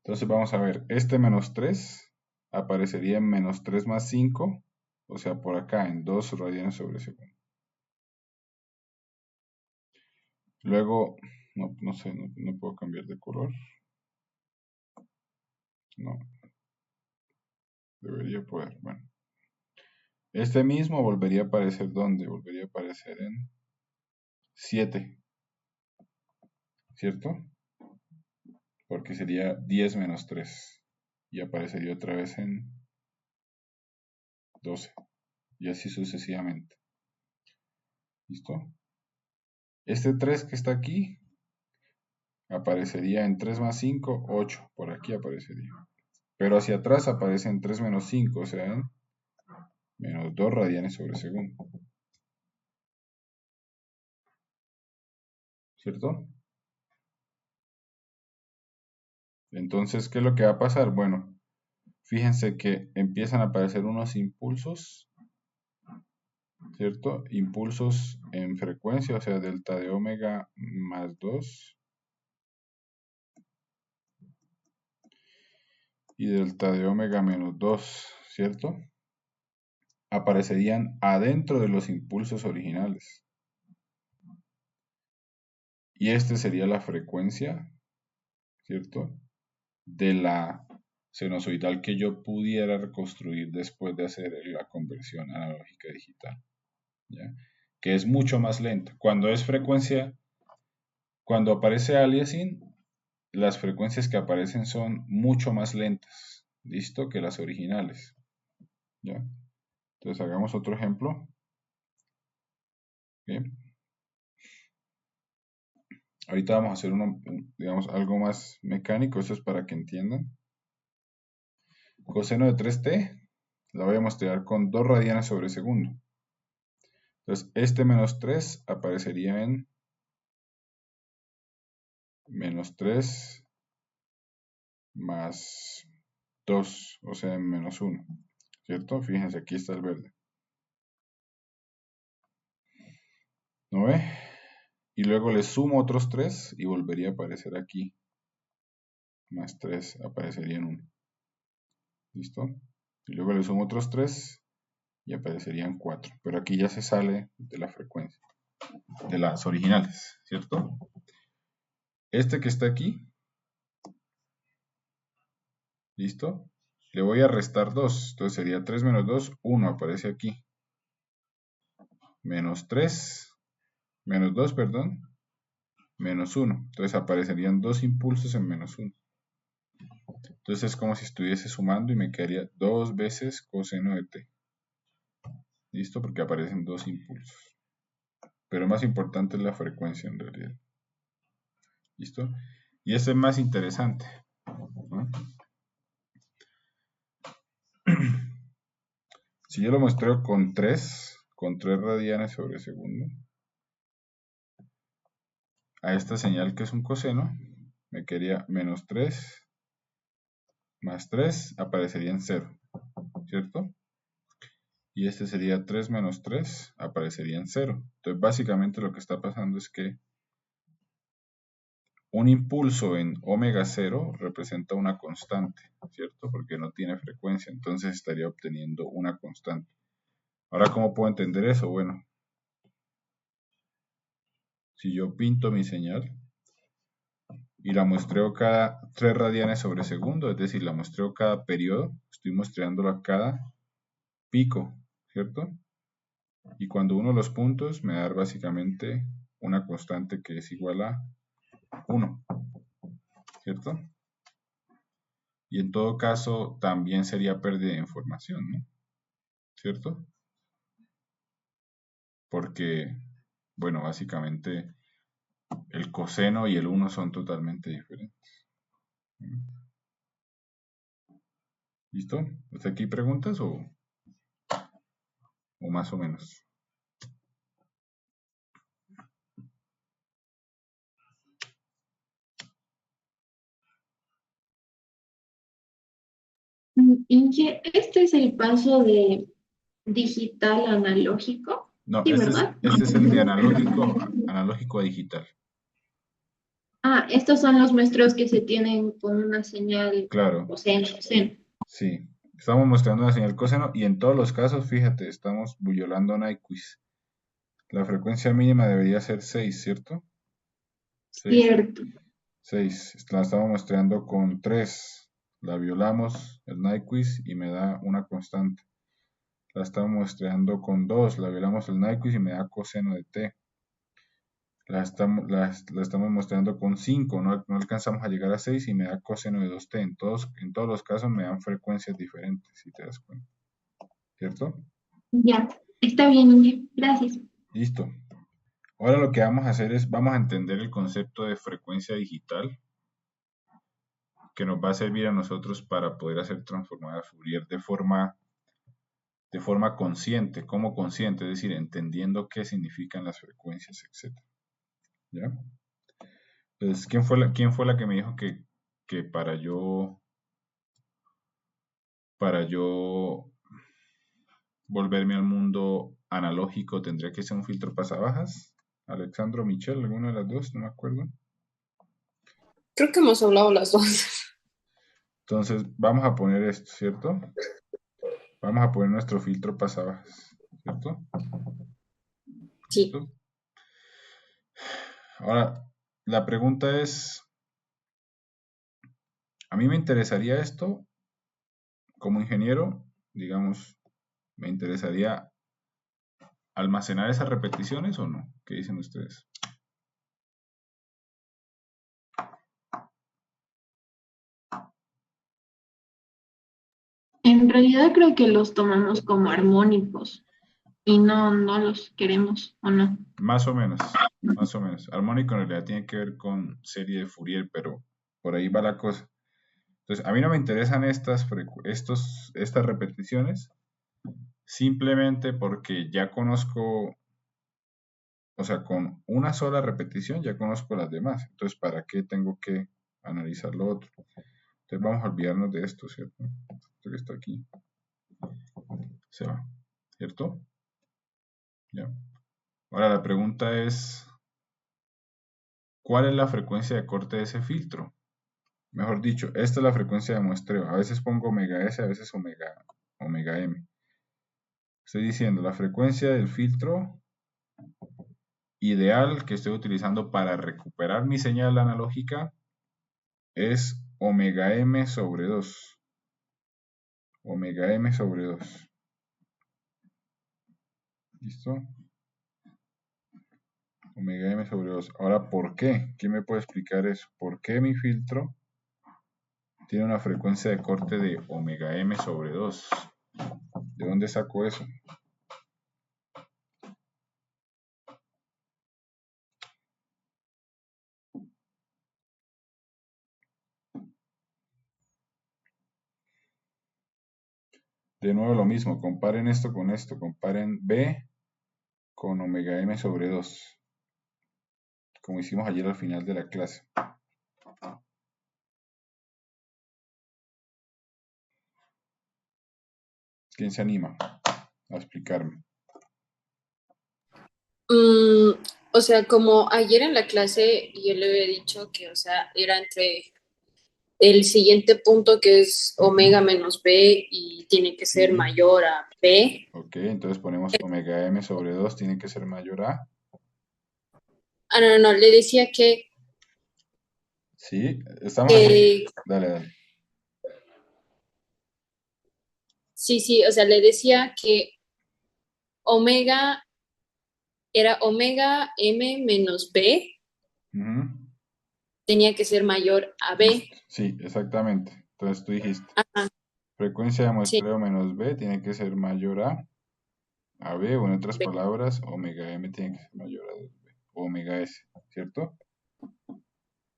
Entonces vamos a ver, este menos 3 aparecería en menos 3 más 5, o sea, por acá en 2 radianes sobre segundo. Luego, No sé, no puedo cambiar de color. No. Debería poder, bueno. Este mismo volvería a aparecer ¿dónde? Volvería a aparecer en 7, ¿cierto? Porque sería 10 menos 3. Y aparecería otra vez en 12. Y así sucesivamente. ¿Listo? Este 3 que está aquí aparecería en 3 más 5, 8. Por aquí aparecería. Pero hacia atrás aparece en 3 menos 5, o sea, en menos 2 radianes sobre segundo. ¿Cierto? Entonces, ¿qué es lo que va a pasar? Bueno, fíjense que empiezan a aparecer unos impulsos, ¿cierto? Impulsos en frecuencia, o sea, delta de omega más 2 y delta de omega menos 2, ¿cierto? Aparecerían adentro de los impulsos originales. Y este sería la frecuencia, ¿cierto? De la sinusoidal que yo pudiera reconstruir después de hacer la conversión analógica digital, ¿ya? Que es mucho más lenta. Cuando es frecuencia, cuando aparece aliasing, las frecuencias que aparecen son mucho más lentas, ¿listo? Que las originales, ¿ya? Entonces hagamos otro ejemplo. Bien. Ahorita vamos a hacer digamos, algo más mecánico, eso es para que entiendan. Coseno de 3t la voy a mostrar con 2 radianes sobre segundo. Entonces, este menos 3 aparecería en menos 3 más 2, o sea, en menos 1, ¿cierto? Fíjense, aquí está el verde. ¿No ve? Y luego le sumo otros 3 y volvería a aparecer aquí. Más 3 aparecería en 1. ¿Listo? Y luego le sumo otros 3 y aparecerían 4. Pero aquí ya se sale de la frecuencia, de las originales, ¿cierto? Este que está aquí, ¿listo? Le voy a restar 2. Entonces sería 3 menos 2, 1 aparece aquí. Menos 3, menos 2, perdón, menos 1. Entonces aparecerían 2 impulsos en menos 1. Entonces es como si estuviese sumando y me quedaría 2 veces coseno de t. ¿Listo? Porque aparecen 2 impulsos. Pero más importante es la frecuencia en realidad. ¿Listo? Y este es más interesante, ¿no? Si yo lo muestro con 3 radianes sobre segundo, a esta señal que es un coseno, me quedaría menos 3 más 3 aparecería en 0, ¿cierto? Y este sería 3 menos 3 aparecería en 0. Entonces básicamente lo que está pasando es que un impulso en omega 0 representa una constante, ¿cierto? Porque no tiene frecuencia, entonces estaría obteniendo una constante. Ahora, ¿cómo puedo entender eso? Bueno, si yo pinto mi señal y la muestreo cada 3 radianes sobre segundo, es decir, la muestreo cada periodo, estoy muestreándola cada pico, ¿cierto? Y cuando uno de los puntos me da básicamente una constante que es igual a 1, ¿cierto? Y en todo caso también sería pérdida de información, ¿no? ¿Cierto? Porque, bueno, básicamente el coseno y el 1 son totalmente diferentes. ¿Listo? ¿Hasta aquí preguntas o más o menos? Inge, este es el paso de digital a analógico. No, Sí, este ¿verdad? es el de analógico a digital. Ah, estos son los muestreos que se tienen con una señal Claro, coseno. sí. Estamos mostrando una señal coseno y en todos los casos, fíjate, estamos violando Nyquist. La frecuencia mínima debería ser 6, ¿cierto? Cierto. 6. La estamos muestreando con 3. La violamos, el Nyquist, y me da una constante. La estamos muestreando con 2. La violamos el Nyquist y me da coseno de t. La estamos mostrando con 5. No alcanzamos a llegar a 6 y me da coseno de 2t. En todos los casos me dan frecuencias diferentes, si te das cuenta. ¿Cierto? Ya, está bien, Inge. Gracias. Listo. Ahora lo que vamos a hacer es, vamos a entender el concepto de frecuencia digital, que nos va a servir a nosotros para poder hacer transformadas Fourier de forma consciente, como consciente, es decir, entendiendo qué significan las frecuencias, etc. ¿Ya? Entonces, ¿quién fue la que me dijo que para yo volverme al mundo analógico tendría que ser un filtro pasabajas? ¿Alexandro, Michelle, alguna de las dos? No me acuerdo. Creo que hemos hablado las dos. Entonces, vamos a poner esto, ¿cierto? Vamos a poner nuestro filtro pasabajas, ¿cierto? Sí. ¿Listo? Ahora, la pregunta es, a mí me interesaría esto como ingeniero, digamos, me interesaría almacenar esas repeticiones o no. ¿Qué dicen ustedes? En realidad creo que los tomamos como armónicos y no los queremos, ¿o no? Más o menos, más o menos. Armónico en realidad tiene que ver con serie de Fourier, pero por ahí va la cosa. Entonces, a mí no me interesan estas repeticiones, simplemente porque ya conozco, o sea, con una sola repetición ya conozco las demás. Entonces, ¿para qué tengo que analizar lo otro? Entonces, vamos a olvidarnos de esto, ¿cierto? Esto que está aquí se va, ¿cierto? Ya. Ahora la pregunta es, ¿cuál es la frecuencia de corte de ese filtro? Mejor dicho, esta es la frecuencia de muestreo. A veces pongo omega S, a veces omega M. Estoy diciendo, la frecuencia del filtro ideal que estoy utilizando para recuperar mi señal analógica es omega M sobre 2. Omega M sobre 2. ¿Listo? Omega M sobre 2. Ahora, ¿por qué? ¿Quién me puede explicar eso? ¿Por qué mi filtro tiene una frecuencia de corte de omega M sobre 2? ¿De dónde saco eso? De nuevo lo mismo, comparen esto con esto, comparen B con omega M sobre 2, como hicimos ayer al final de la clase. ¿Quién se anima a explicarme? O sea, como ayer en la clase yo le había dicho que, o sea, era entre el siguiente punto que es omega menos B y tiene que ser mayor a B. Ok, entonces ponemos omega M sobre 2 tiene que ser mayor a. No, le decía que... Sí, estamos aquí. Dale. Sí, o sea, le decía que omega era omega M menos B, tenía que ser mayor a B. Sí, exactamente. Entonces tú dijiste, Ajá. frecuencia de muestreo menos B tiene que ser mayor a B, o en otras palabras, omega M tiene que ser mayor a 2B, o omega S, ¿cierto?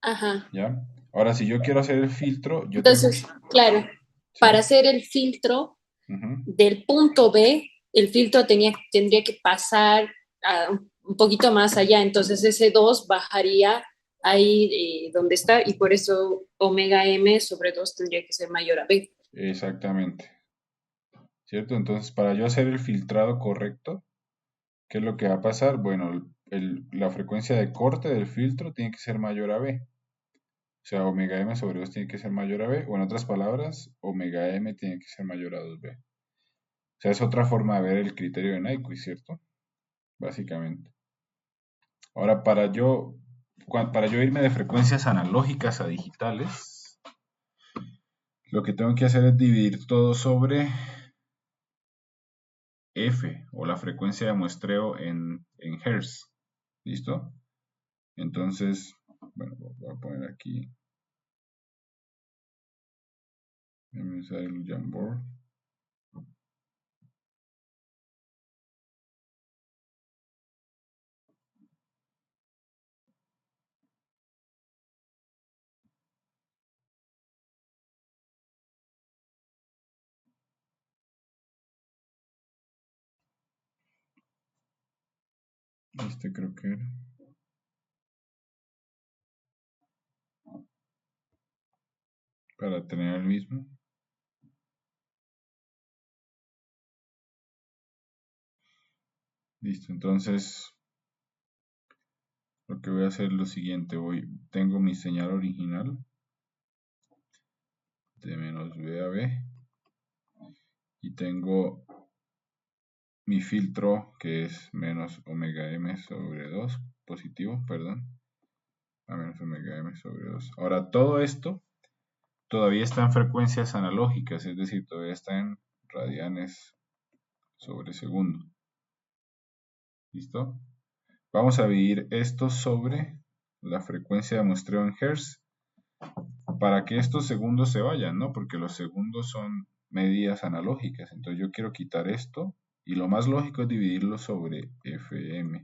Ajá. ¿Ya? Ahora, si yo quiero hacer el filtro, Entonces, claro, ¿sí? Para hacer el filtro del punto B, el filtro tendría que pasar un poquito más allá, entonces ese 2 bajaría ahí donde está y por eso omega M sobre 2 tendría que ser mayor a B. Exactamente. ¿Cierto? Entonces, para yo hacer el filtrado correcto, ¿qué es lo que va a pasar? Bueno, la frecuencia de corte del filtro tiene que ser mayor a B. O sea, omega M sobre 2 tiene que ser mayor a B, o en otras palabras, omega M tiene que ser mayor a 2B. O sea, es otra forma de ver el criterio de Nyquist, ¿cierto? Básicamente. Ahora, para yo para yo irme de frecuencias analógicas a digitales, lo que tengo que hacer es dividir todo sobre F, o la frecuencia de muestreo en Hertz. ¿Listo? Entonces, bueno, voy a poner aquí el Jamboard. Este creo que era. Para tener el mismo. Listo, entonces lo que voy a hacer es lo siguiente. Tengo mi señal original de menos B a B. Y tengo mi filtro que es menos omega m sobre 2, positivo, perdón. A menos omega m sobre 2. Ahora todo esto todavía está en frecuencias analógicas, es decir, todavía está en radianes sobre segundo. ¿Listo? Vamos a dividir esto sobre la frecuencia de muestreo en Hertz para que estos segundos se vayan, ¿no? Porque los segundos son medidas analógicas. Entonces yo quiero quitar esto y lo más lógico es dividirlo sobre FM.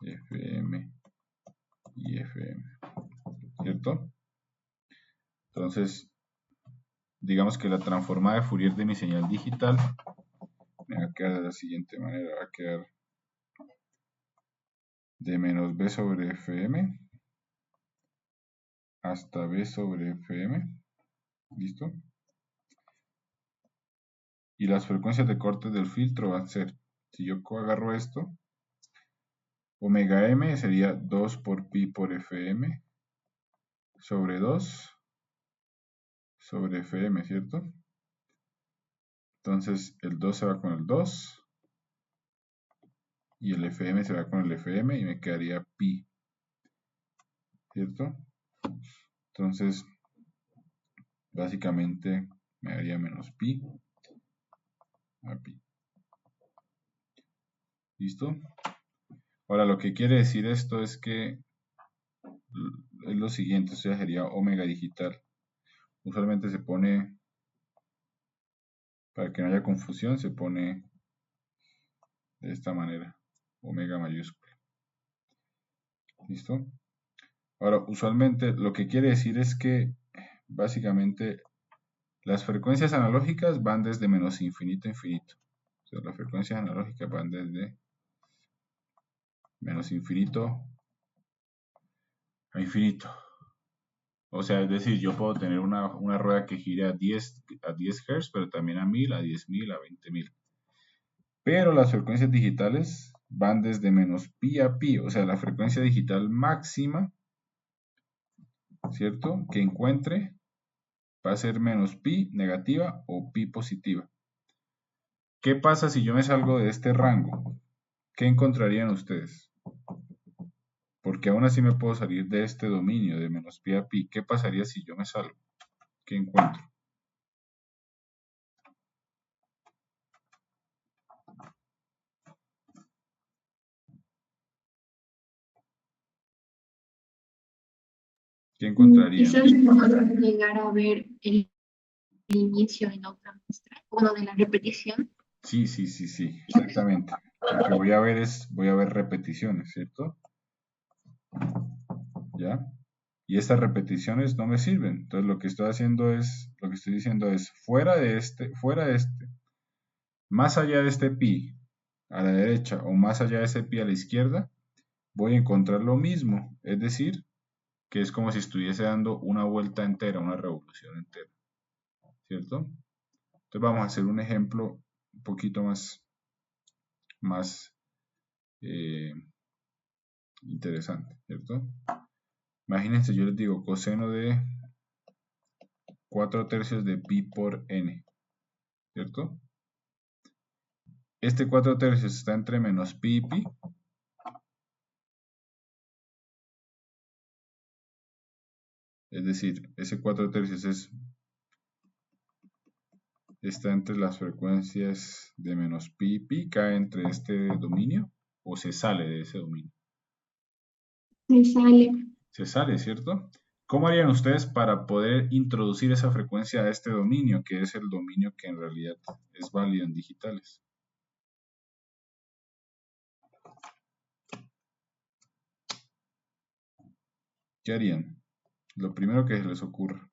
FM y FM. ¿Cierto? Entonces, digamos que la transformada de Fourier de mi señal digital me va a quedar de la siguiente manera. Va a quedar de menos B sobre FM hasta B sobre FM. ¿Listo? Y las frecuencias de corte del filtro van a ser, si yo agarro esto, omega m sería 2 por pi por FM sobre 2 sobre FM, ¿cierto? Entonces el 2 se va con el 2 y el FM se va con el FM y me quedaría pi, ¿cierto? Entonces básicamente me daría menos pi a pi. ¿Listo? Ahora lo que quiere decir esto es que es lo siguiente, o sea, sería omega digital. Usualmente se pone, para que no haya confusión, se pone de esta manera, omega mayúscula. ¿Listo? Ahora, usualmente lo que quiere decir es que básicamente las frecuencias analógicas van desde menos infinito a infinito. O sea, las frecuencias analógicas van desde menos infinito a infinito. O sea, es decir, yo puedo tener una rueda que gire a 10 Hz, pero también a 1000, a 10.000, a 20.000. Pero las frecuencias digitales van desde menos pi a pi, o sea, la frecuencia digital máxima, ¿cierto?, que encuentre va a ser menos pi negativa o pi positiva. ¿Qué pasa si yo me salgo de este rango? ¿Qué encontrarían ustedes? Porque aún así me puedo salir de este dominio de menos pi a pi. ¿Qué pasaría si yo me salgo? ¿Qué encuentro? ¿Qué encontrarían? Quizás podemos llegar a ver el inicio en otra muestra, uno de la repetición. Sí, exactamente. Lo que voy a ver repeticiones, ¿cierto? ¿Ya? Y estas repeticiones no me sirven. Entonces lo que estoy diciendo es, fuera de este, más allá de este pi a la derecha o más allá de ese pi a la izquierda, voy a encontrar lo mismo. Es decir, que es como si estuviese dando una vuelta entera, una revolución entera. ¿Cierto? Entonces vamos a hacer un ejemplo un poquito más interesante, ¿cierto? Imagínense, yo les digo coseno de 4/3 de pi por n, ¿cierto? Este 4/3 está entre menos pi y pi. Es decir, ese 4 tercios está entre las frecuencias de menos pi y pi, cae entre este dominio o se sale de ese dominio. Se sale. Se sale, ¿cierto? ¿Cómo harían ustedes para poder introducir esa frecuencia a este dominio, que es el dominio que en realidad es válido en digitales? ¿Qué harían? Lo primero que se les ocurra.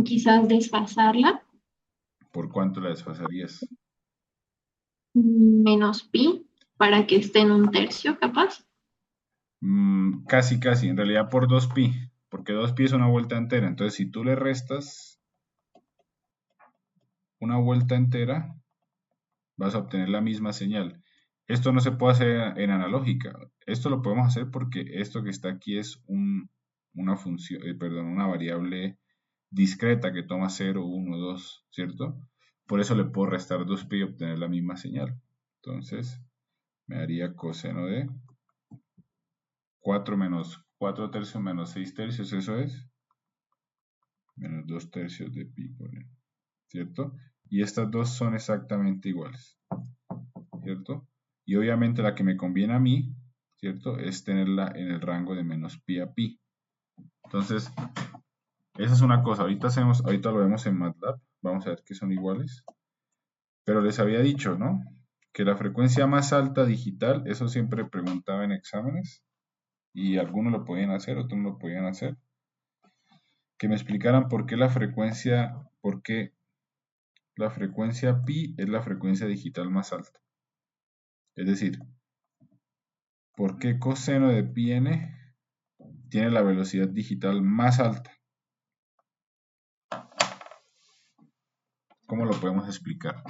Quizás desfasarla. ¿Por cuánto la desfasarías? Menos pi para que esté en 1/3, capaz. Casi, casi. En realidad por 2pi. Porque 2pi es una vuelta entera. Entonces, si tú le restas una vuelta entera, vas a obtener la misma señal. Esto no se puede hacer en analógica. Esto lo podemos hacer porque esto que está aquí es una función, una variable discreta que toma 0, 1, 2, ¿cierto? Por eso le puedo restar 2pi y obtener la misma señal. Entonces, me daría coseno de 4 menos 4 tercios menos 6 tercios, eso es menos 2 tercios de pi por n, ¿cierto? Y estas dos son exactamente iguales, ¿cierto? Y obviamente la que me conviene a mí, ¿cierto? Es tenerla en el rango de menos pi a pi. Entonces, esa es una cosa. Ahorita lo vemos en MATLAB. Vamos a ver que son iguales. Pero les había dicho, ¿no? Que la frecuencia más alta digital, eso siempre preguntaba en exámenes. Y algunos lo podían hacer, otros no lo podían hacer. Que me explicaran por qué la frecuencia pi es la frecuencia digital más alta. Es decir, ¿por qué coseno de pi n tiene la velocidad digital más alta? ¿Cómo lo podemos explicar?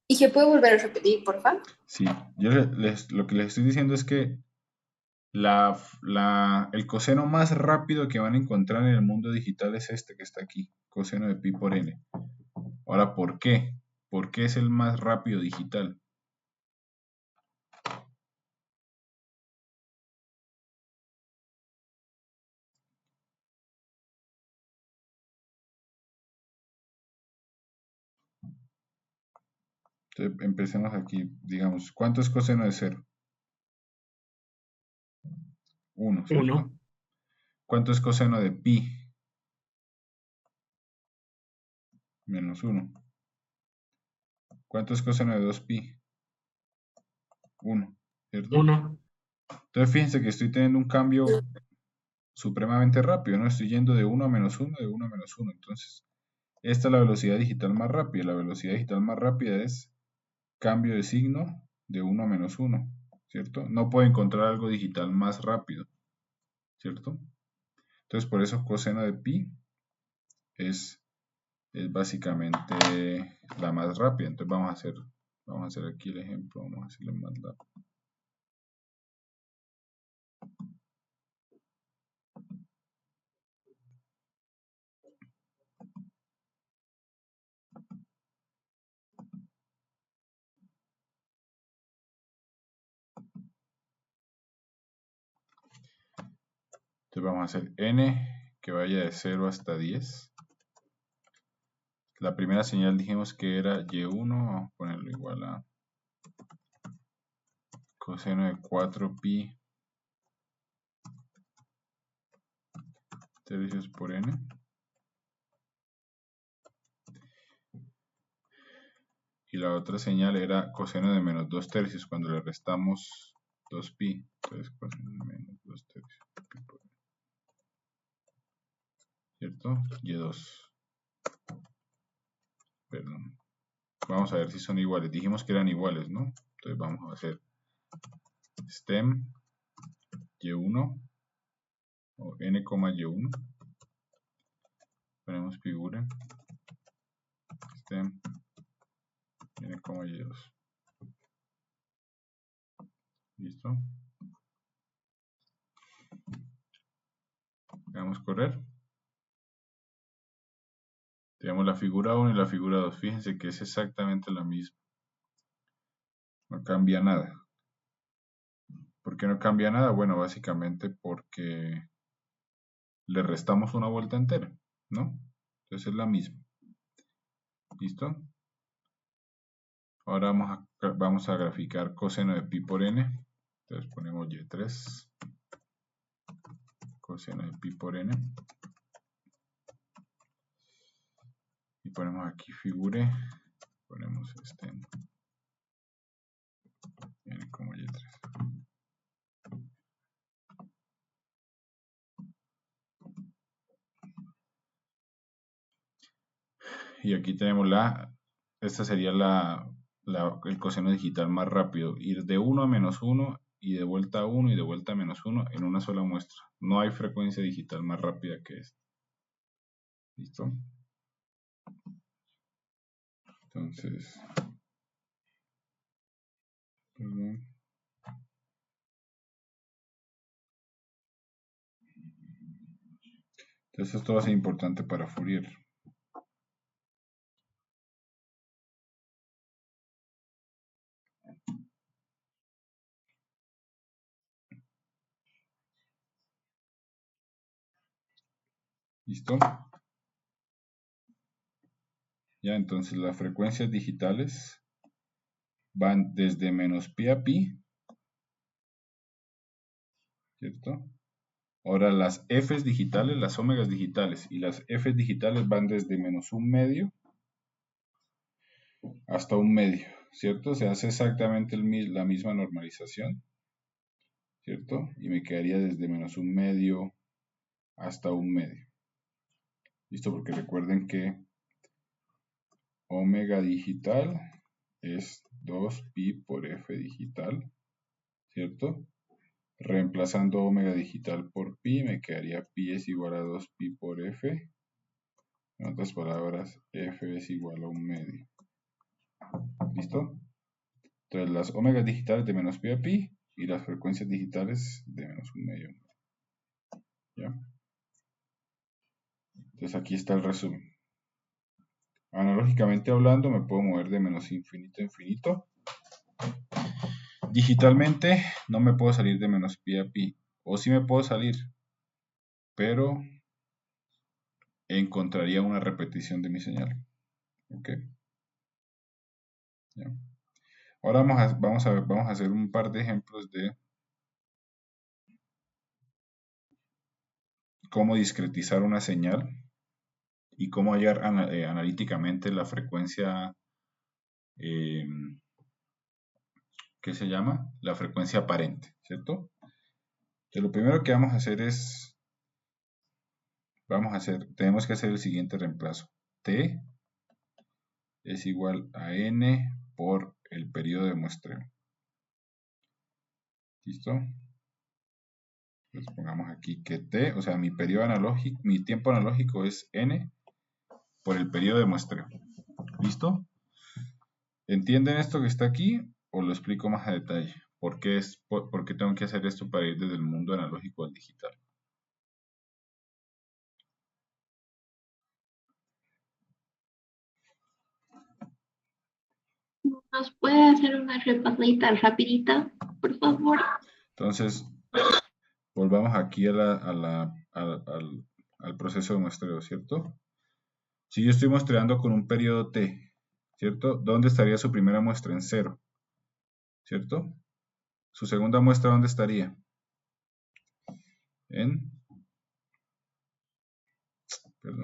¿Y se puede volver a repetir, por favor? Sí, yo lo que les estoy diciendo es que el coseno más rápido que van a encontrar en el mundo digital es este que está aquí, coseno de pi por n. Ahora, ¿por qué? ¿Por qué es el más rápido digital? Entonces, empecemos aquí, digamos, ¿cuánto es coseno de 0? 1, ¿cierto? 1. ¿Cuánto es coseno de pi? Menos 1. ¿Cuánto es coseno de 2pi? 1, ¿cierto? 1. Entonces fíjense que estoy teniendo un cambio supremamente rápido, ¿no? Estoy yendo de 1 a menos 1, de 1 a menos 1. Entonces, esta es la velocidad digital más rápida. La velocidad digital más rápida es cambio de signo de 1 a menos 1, ¿cierto? No puedo encontrar algo digital más rápido, ¿cierto? Entonces, por eso coseno de pi es básicamente la más rápida. Entonces, vamos a hacer aquí el ejemplo. Vamos a hacerle en MATLAB. Entonces vamos a hacer n que vaya de 0 hasta 10. La primera señal dijimos que era y1, vamos a ponerlo igual a coseno de 4pi tercios por n. Y la otra señal era coseno de menos 2 tercios cuando le restamos 2pi. Entonces coseno de menos 2 tercios. Pi por n. ¿Cierto? Y2. Perdón. Vamos a ver si son iguales. Dijimos que eran iguales, ¿no? Entonces vamos a hacer stem y1 o n, y1. Ponemos figura. Stem n, y2. ¿Listo? Tenemos la figura 1 y la figura 2. Fíjense que es exactamente la misma. No cambia nada. ¿Por qué no cambia nada? Bueno, básicamente porque le restamos una vuelta entera, ¿no? Entonces es la misma. ¿Listo? Ahora vamos a graficar coseno de pi por n. Entonces ponemos y3. Coseno de pi por n. Y ponemos aquí figure. Ponemos n como y3. Y aquí tenemos esta sería el coseno digital más rápido. Ir de 1 a -1 y de vuelta a 1 y de vuelta a -1 en una sola muestra. No hay frecuencia digital más rápida que esta. ¿Listo? Entonces, perdón. Entonces esto va a ser importante para Fourier. ¿Listo? Ya, entonces las frecuencias digitales van desde -pi a pi, ¿cierto? Ahora las f's digitales, las omegas digitales y las f's digitales van desde -1/2 hasta 1/2, ¿cierto? Se hace exactamente la misma normalización, ¿cierto? Y me quedaría desde -1/2 hasta 1/2. ¿Listo? Porque recuerden que omega digital es 2pi por f digital, ¿cierto? Reemplazando omega digital por pi, me quedaría pi es igual a 2pi por f. En otras palabras, f es igual a 1/2. ¿Listo? Entonces las omegas digitales de -pi a pi y las frecuencias digitales de -1/2. ¿Ya? Entonces aquí está el resumen. Analógicamente hablando, me puedo mover de -infinito a infinito. Digitalmente no me puedo salir de -pi a pi. O sí me puedo salir, pero encontraría una repetición de mi señal. ¿Ok? ¿Ya? Ahora vamos a hacer un par de ejemplos de cómo discretizar una señal y cómo hallar analíticamente la frecuencia, ¿qué se llama? La frecuencia aparente, ¿cierto? Entonces lo primero que vamos a hacer es, tenemos que hacer el siguiente reemplazo. T es igual a n por el periodo de muestreo. ¿Listo? Entonces pongamos aquí que t, o sea, mi periodo analógico, mi tiempo analógico es n por el periodo de muestreo. ¿Listo? ¿Entienden esto que está aquí o lo explico más a detalle? ¿Por qué tengo que hacer esto para ir desde el mundo analógico al digital? ¿Nos puede hacer una repasita rapidita, por favor? Entonces, volvamos aquí al proceso de muestreo, ¿cierto? Si yo estoy muestreando con un periodo t, ¿cierto? ¿Dónde estaría su primera muestra? En 0, ¿cierto? Su segunda muestra, ¿dónde estaría?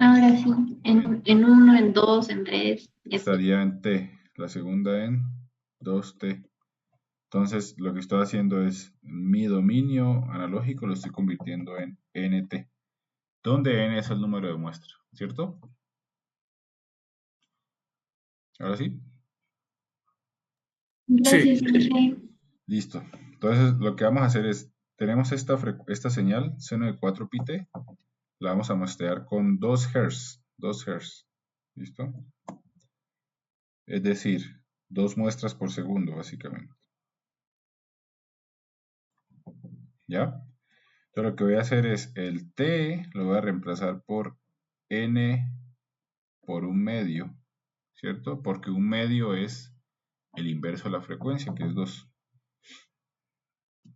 Ahora sí, en 1, en 2, en 3. Estaría en t, la segunda en 2t. Entonces, lo que estoy haciendo es mi dominio analógico lo estoy convirtiendo en nt, donde n es el número de muestra, ¿cierto? Ahora sí. Gracias, Sí. Listo. Entonces, lo que vamos a hacer es, tenemos esta señal, seno de 4 pi t, la vamos a muestrear con 2 Hz. 2 Hz. ¿Listo? Es decir, 2 muestras por segundo, básicamente. ¿Ya? Entonces, lo que voy a hacer es el t lo voy a reemplazar por n por un medio, ¿cierto? Porque un medio es el inverso de la frecuencia, que es 2,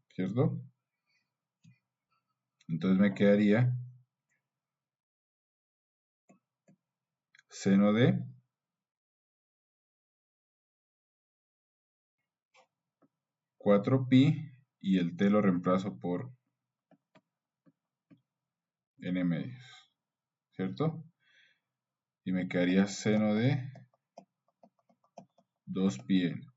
¿cierto? Entonces me quedaría seno de 4pi y el t lo reemplazo por n medios, ¿cierto? Y me quedaría seno de 2πn.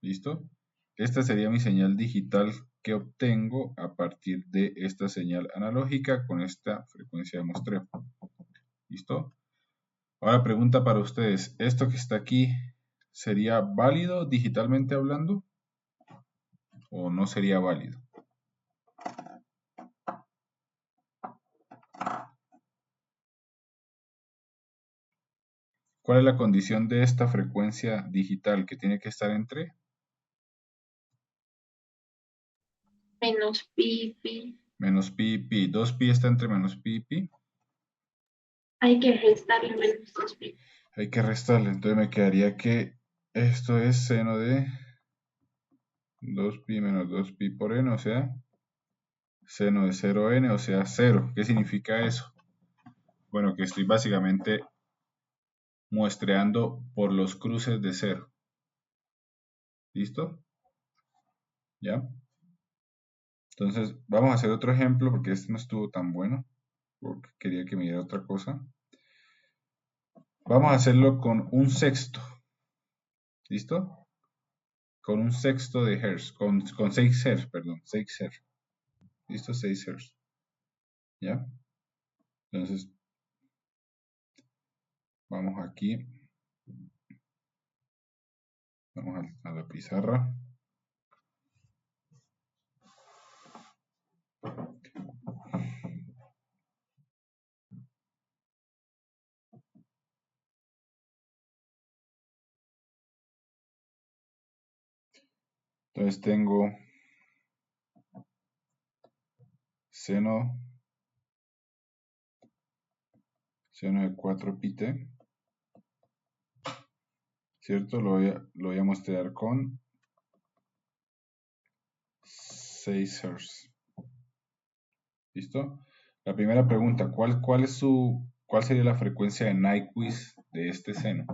¿Listo? Esta sería mi señal digital que obtengo a partir de esta señal analógica con esta frecuencia de muestreo. ¿Listo? Ahora pregunta para ustedes, ¿esto que está aquí sería válido digitalmente hablando o no sería válido? ¿Cuál es la condición de esta frecuencia digital que tiene que estar entre? Menos pi, pi. Menos pi, pi. 2pi está entre menos pi y pi. Hay que restarle menos 2pi. Hay que restarle, entonces me quedaría que esto es seno de 2pi menos 2pi por n, o sea, seno de 0n, o sea, 0. ¿Qué significa eso? Bueno, que estoy básicamente muestreando por los cruces de 0. ¿Listo? ¿Ya? Entonces, vamos a hacer otro ejemplo porque este no estuvo tan bueno, porque quería que me diera otra cosa. Vamos a hacerlo con un sexto. ¿Listo? Con un sexto de hertz, con 6 hertz, perdón, 6 hertz. ¿Listo? 6 hertz. ¿Ya? Entonces, vamos aquí. Vamos a la pizarra. Entonces tengo seno de 4πt, ¿cierto? Lo voy a mostrar con 6 Hz. ¿Listo? La primera pregunta, ¿cuál sería la frecuencia de Nyquist de este seno?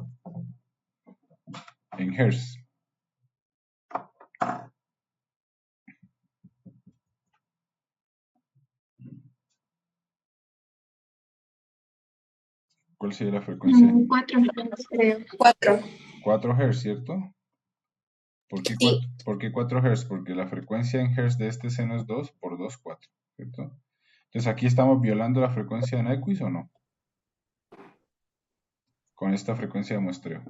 En Hz. ¿Cuál sería la frecuencia? 4 Hz, creo. 4. 4 Hz, ¿cierto? ¿Por qué 4 Hz? Porque la frecuencia en Hz de este seno es 2 por 2, 4, ¿cierto? Entonces, ¿aquí estamos violando la frecuencia de Nyquist o no? Con esta frecuencia de muestreo.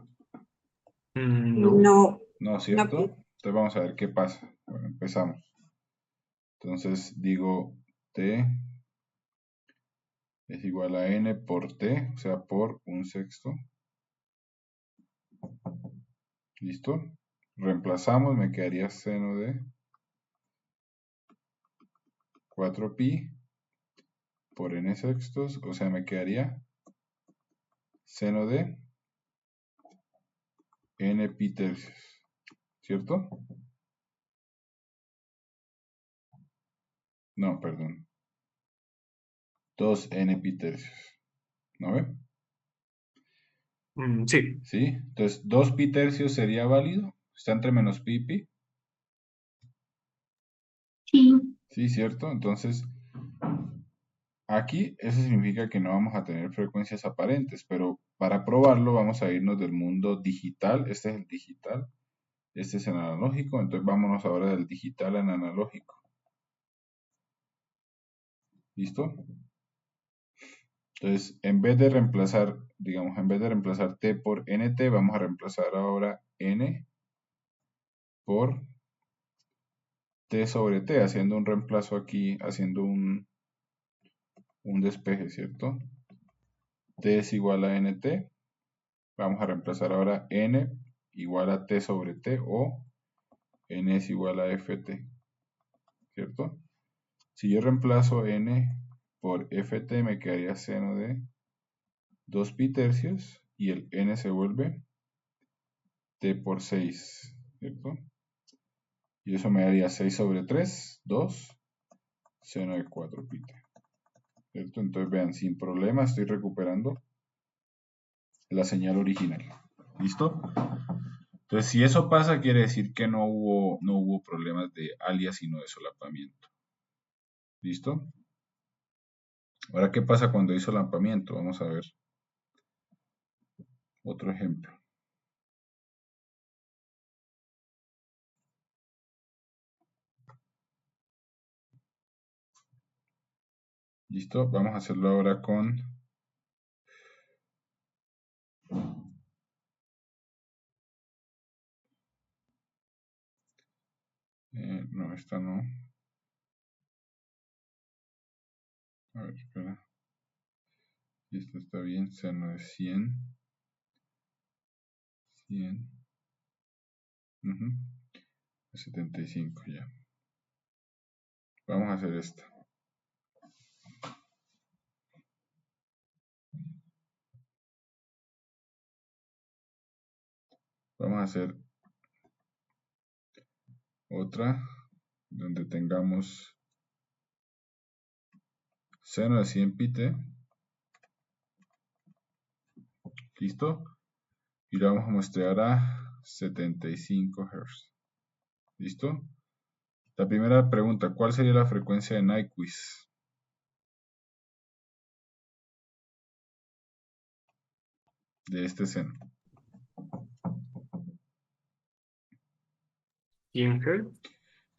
No. No, ¿cierto? Entonces vamos a ver qué pasa. Bueno, empezamos. Entonces digo T es igual a N por T, o sea, por un sexto. ¿Listo? Reemplazamos, me quedaría seno de 4pi por n sextos, o sea, me quedaría seno de n pi tercios, ¿cierto? No, perdón. 2n pi tercios. ¿No ve? Sí. ¿Sí? Entonces, 2 pi tercios sería válido. Está entre menos pi y pi. Sí. Sí, ¿cierto? Entonces, aquí eso significa que no vamos a tener frecuencias aparentes, pero para probarlo vamos a irnos del mundo digital. Este es el digital, este es el analógico, entonces vámonos ahora del digital al analógico. ¿Listo? Entonces, en vez de reemplazar, digamos, en vez de reemplazar t por nt, vamos a reemplazar ahora n por t sobre t, haciendo un reemplazo aquí, haciendo un despeje, ¿cierto? T es igual a nt. Vamos a reemplazar ahora n igual a t sobre t o n es igual a ft, ¿cierto? Si yo reemplazo n por ft me quedaría seno de 2 pi tercios y el n se vuelve t por 6, ¿cierto? Y eso me daría 6 sobre 3, 2, seno de 4 pi t, ¿cierto? Entonces vean, sin problema estoy recuperando la señal original. ¿Listo? Entonces, si eso pasa, quiere decir que no hubo problemas de alias, sino de solapamiento. ¿Listo? Ahora, ¿qué pasa cuando hay solapamiento? Vamos a ver otro ejemplo. ¿Listo? Vamos a hacerlo ahora con... no, esta no. A ver, espera. Y esto está bien, seno de 100. 100. 75 ya. Vamos a hacer esta. Vamos a hacer otra donde tengamos seno de 100 pi t. ¿Listo? Y lo vamos a mostrar a 75 Hz. ¿Listo? La primera pregunta, ¿cuál sería la frecuencia de Nyquist? De este seno. 100 Hz.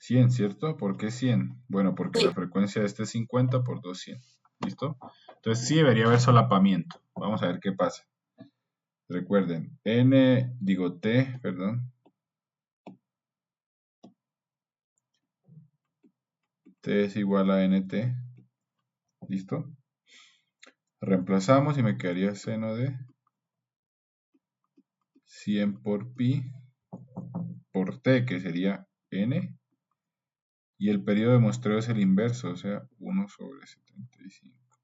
100, ¿cierto? ¿Por qué 100? Bueno, porque la frecuencia de este es 50 por 200. ¿Listo? Entonces sí debería haber solapamiento. Vamos a ver qué pasa. Recuerden, T, perdón. T es igual a NT. ¿Listo? Reemplazamos y me quedaría seno de 100 por pi por t, que sería n. Y el periodo de muestreo es el inverso, o sea, 1 sobre 75.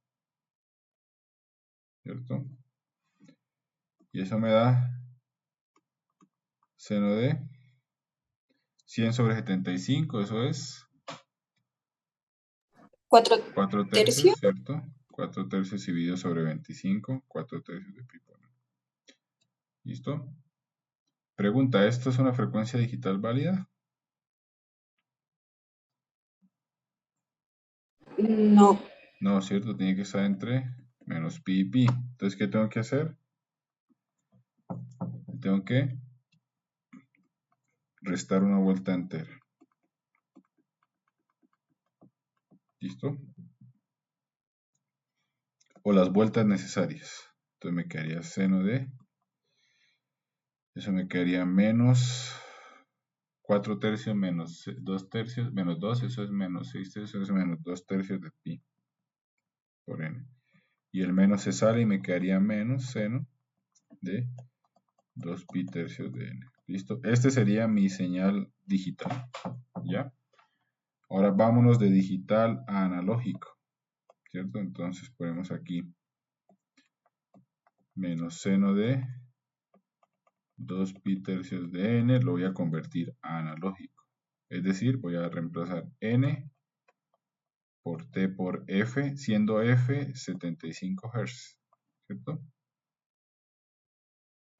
¿Cierto? Y eso me da seno de 100 sobre 75, eso es 4 4 tercios. tercios, ¿cierto? 4 tercios dividido sobre 25, 4 tercios de pi por n. ¿Listo? Pregunta, ¿esto es una frecuencia digital válida? No. No, ¿cierto? Tiene que estar entre menos pi y pi. Entonces, ¿qué tengo que hacer? Tengo que restar una vuelta entera. ¿Listo? O las vueltas necesarias. Entonces me quedaría seno de... Eso me quedaría menos 4 tercios menos 2 tercios, menos 2, eso es menos 6 tercios, eso es menos 2 tercios de pi por n. Y el menos se sale y me quedaría menos seno de 2 pi tercios de n. ¿Listo? Este sería mi señal digital. ¿Ya? Ahora vámonos de digital a analógico. ¿Cierto? Entonces ponemos aquí menos seno de 2 pi tercios de n, lo voy a convertir a analógico. Es decir, voy a reemplazar n por t por f, siendo f 75 Hz. ¿Cierto?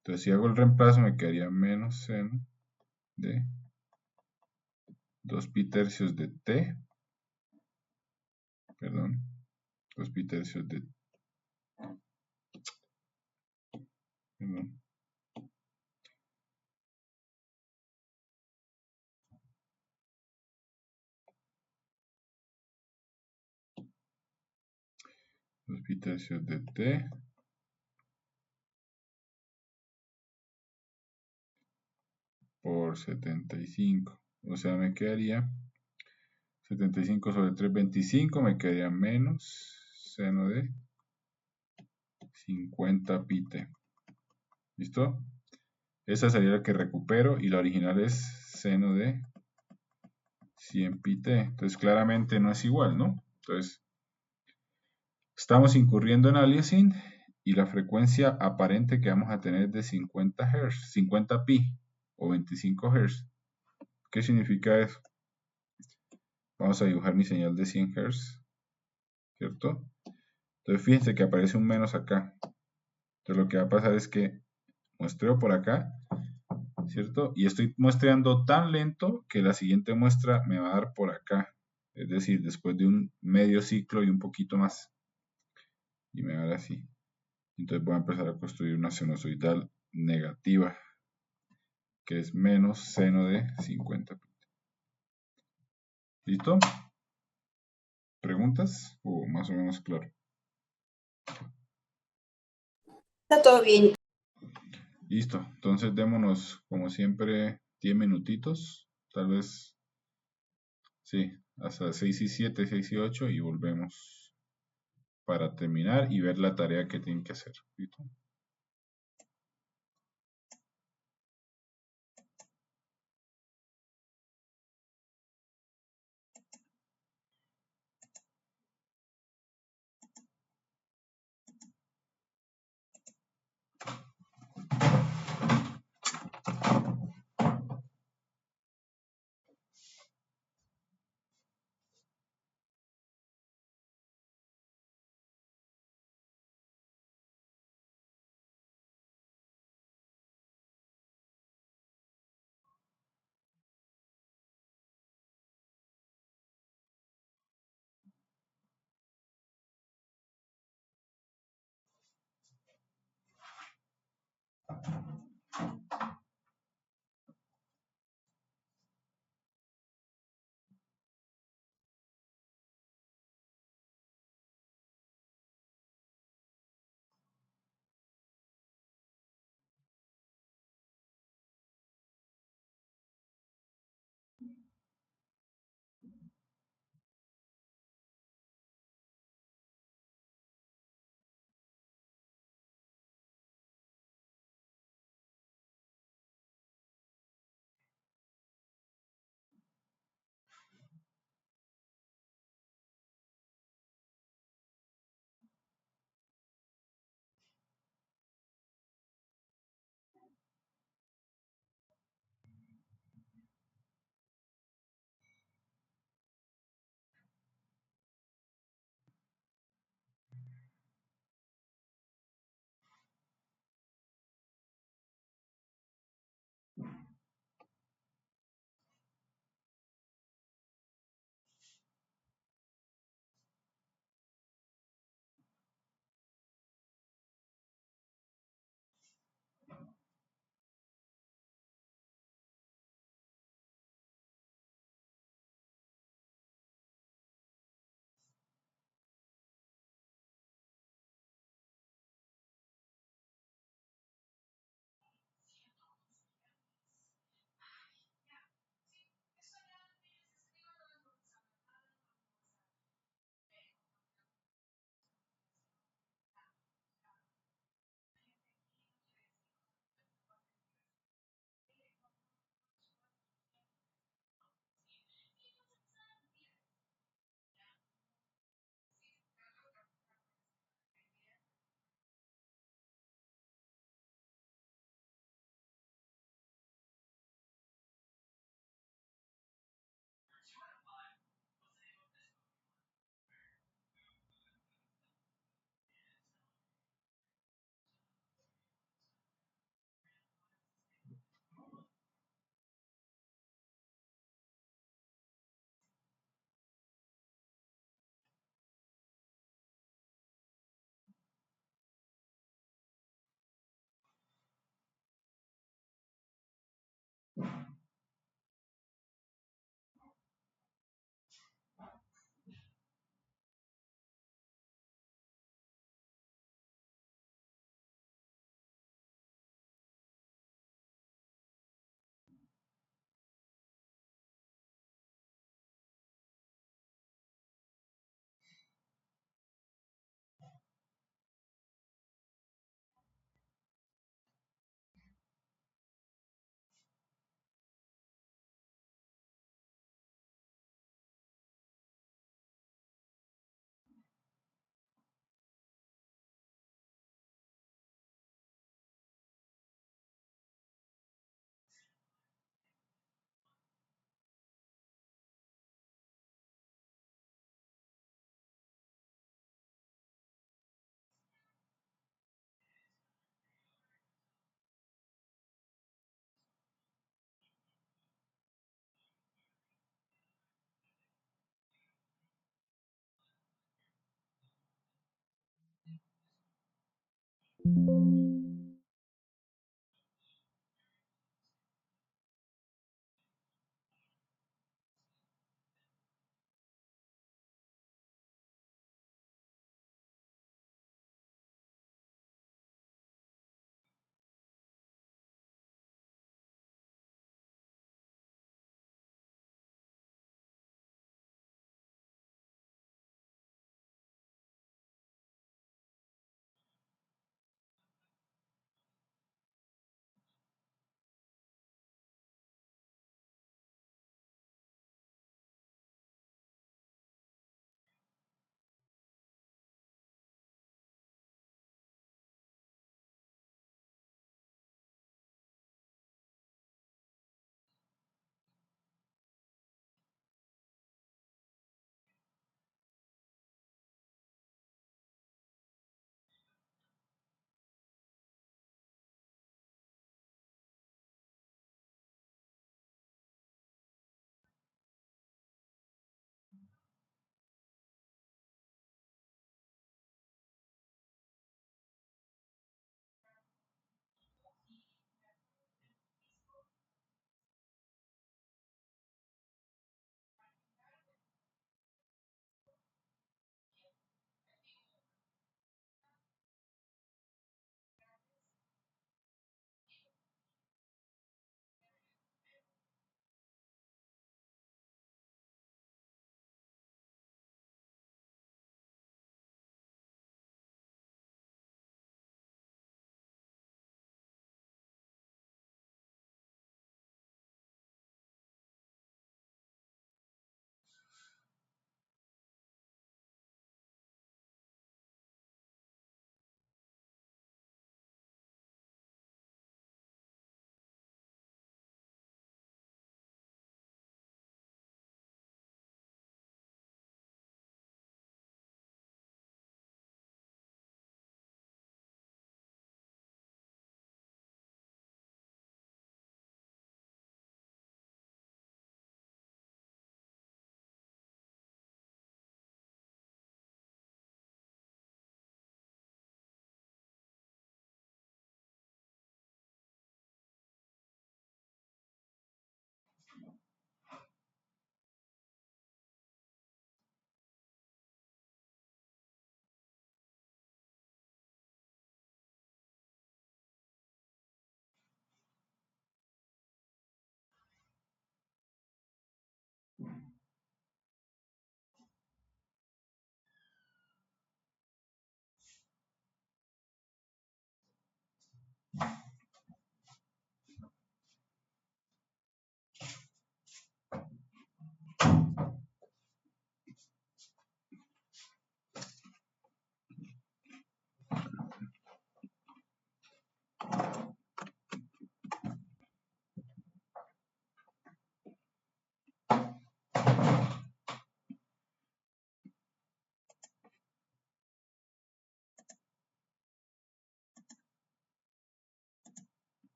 Entonces si hago el reemplazo me quedaría menos seno de 2 pi tercios de t, perdón, 2 pi tercios de, perdón, dos pi tercios de t por 75, o sea me quedaría 75 sobre 325, me quedaría menos seno de 50 pi t. ¿Listo? Esa sería la que recupero y la original es seno de 100 pi t. Entonces claramente no es igual, ¿no? Entonces estamos incurriendo en aliasing y la frecuencia aparente que vamos a tener es de 50 Hz, 50 pi o 25 Hz. ¿Qué significa eso? Vamos a dibujar mi señal de 100 Hz, ¿cierto? Entonces fíjense que aparece un menos acá. Entonces lo que va a pasar es que muestreo por acá, ¿cierto? Y estoy muestreando tan lento que la siguiente muestra me va a dar por acá. Es decir, después de un medio ciclo y un poquito más. Y me va a dar así. Entonces voy a empezar a construir una sinusoidal negativa, que es menos seno de 50. ¿Listo? ¿Preguntas? ¿O más o menos claro? Está todo bien. Listo. Entonces démonos, como siempre, 10 minutitos. Tal vez, sí, hasta 6:07, 6:08 y volvemos para terminar y ver la tarea que tienen que hacer. ¿Listo?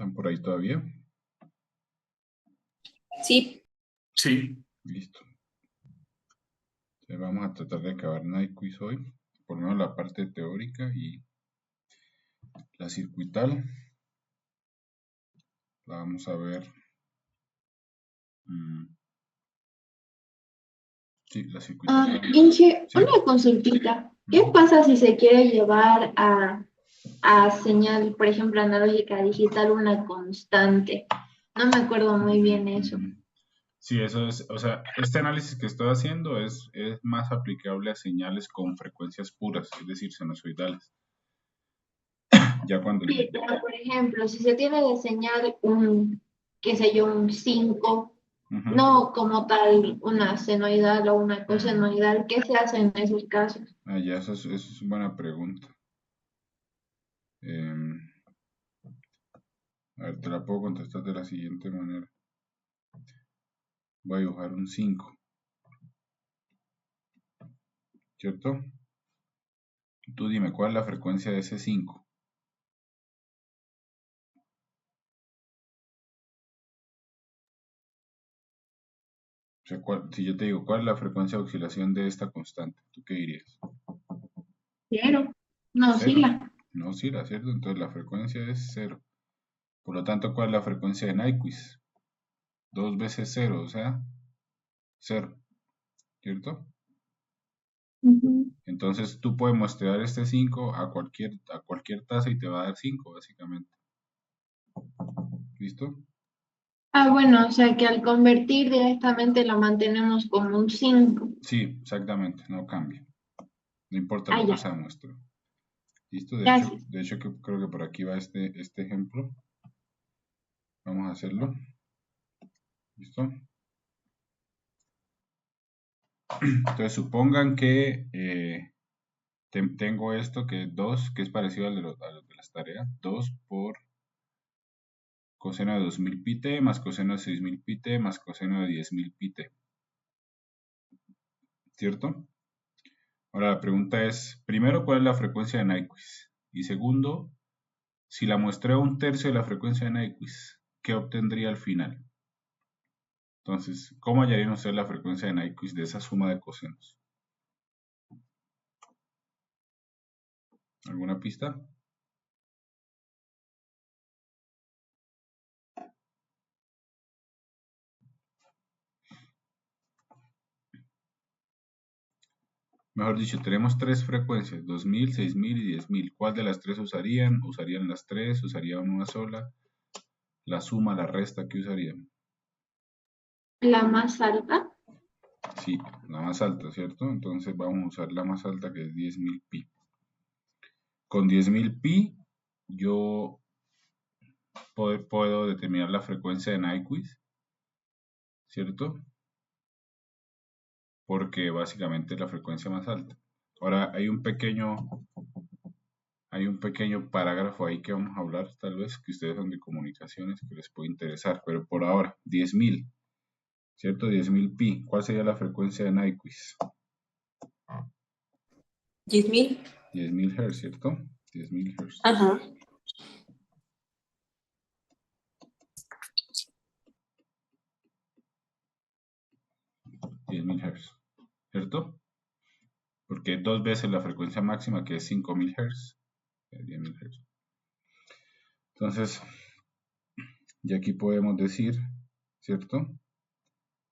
¿Están por ahí todavía? Sí. Sí. Listo. Entonces vamos a tratar de acabar NiQuiz hoy, por lo menos la parte teórica y la circuital. La vamos a ver. Sí, la circuital. Inge, Sí. una consultita. ¿Qué pasa si se quiere llevar a señal, por ejemplo, analógica digital, una constante? No me acuerdo muy bien eso. Sí, eso es, o sea, este análisis que estoy haciendo es más aplicable a señales con frecuencias puras, es decir, sinusoidales. Ya cuando... Sí, pero por ejemplo, si se tiene de señal un, qué sé yo, un 5, no como tal una senoidal o una cosenoidal, ¿qué se hace en esos casos? Ya, eso es buena pregunta. A ver, te la puedo contestar de la siguiente manera. Voy a dibujar un 5. ¿Cierto? Tú dime, ¿cuál es la frecuencia de ese 5? O sea, si yo te digo, ¿cuál es la frecuencia de oscilación de esta constante? ¿Tú qué dirías? 0. No 0. oscila. No oscila, ¿cierto? Entonces la frecuencia es 0. Por lo tanto, ¿cuál es la frecuencia de NiQuiz? 2 veces 0, o sea, 0. ¿Cierto? Entonces tú puedes muestrear este 5 a cualquier tasa y te va a dar 5, básicamente. ¿Listo? Bueno, o sea que al convertir directamente lo mantenemos como un 5. Sí, exactamente, no cambia. No importa lo que Ya. sea muestro. ¿Listo? De Gracias. hecho creo que por aquí va este ejemplo. Vamos a hacerlo. ¿Listo? Entonces supongan que tengo esto que es 2, que es parecido al de las tareas. 2 por coseno de 2000 pi más coseno de 6000 pi más coseno de 10.000 pi. ¿Cierto? Ahora la pregunta es, primero, ¿cuál es la frecuencia de NiQuiz? Y segundo, si la muestreo un tercio de la frecuencia de NiQuiz, ¿qué obtendría al final? Entonces, ¿cómo hallarían ustedes la frecuencia de NiQuiz de esa suma de cosenos? ¿Alguna pista? Mejor dicho, tenemos tres frecuencias, 2000, 6000 y 10.000. ¿Cuál de las tres usarían? ¿Usarían las tres? ¿Usarían una sola? ¿La suma, la resta? ¿Qué usarían? La más alta. Sí, la más alta, ¿cierto? Entonces vamos a usar la más alta, que es 10.000 pi. Con 10.000 pi yo puedo determinar la frecuencia de NiQuiz, ¿cierto? Porque básicamente es la frecuencia más alta. Ahora hay un pequeño parágrafo ahí que vamos a hablar, tal vez, que ustedes son de comunicaciones, que les puede interesar, pero por ahora, 10.000, ¿cierto? 10.000 pi. ¿Cuál sería la frecuencia de NiQuiz? 10.000. 10.000 Hz, ¿cierto? 10.000 Hz. Ajá. 10.000 Hz, ¿cierto? Porque dos veces la frecuencia máxima, que es 5.000 Hz, 10.000 Hz. Entonces, y aquí podemos decir, ¿cierto?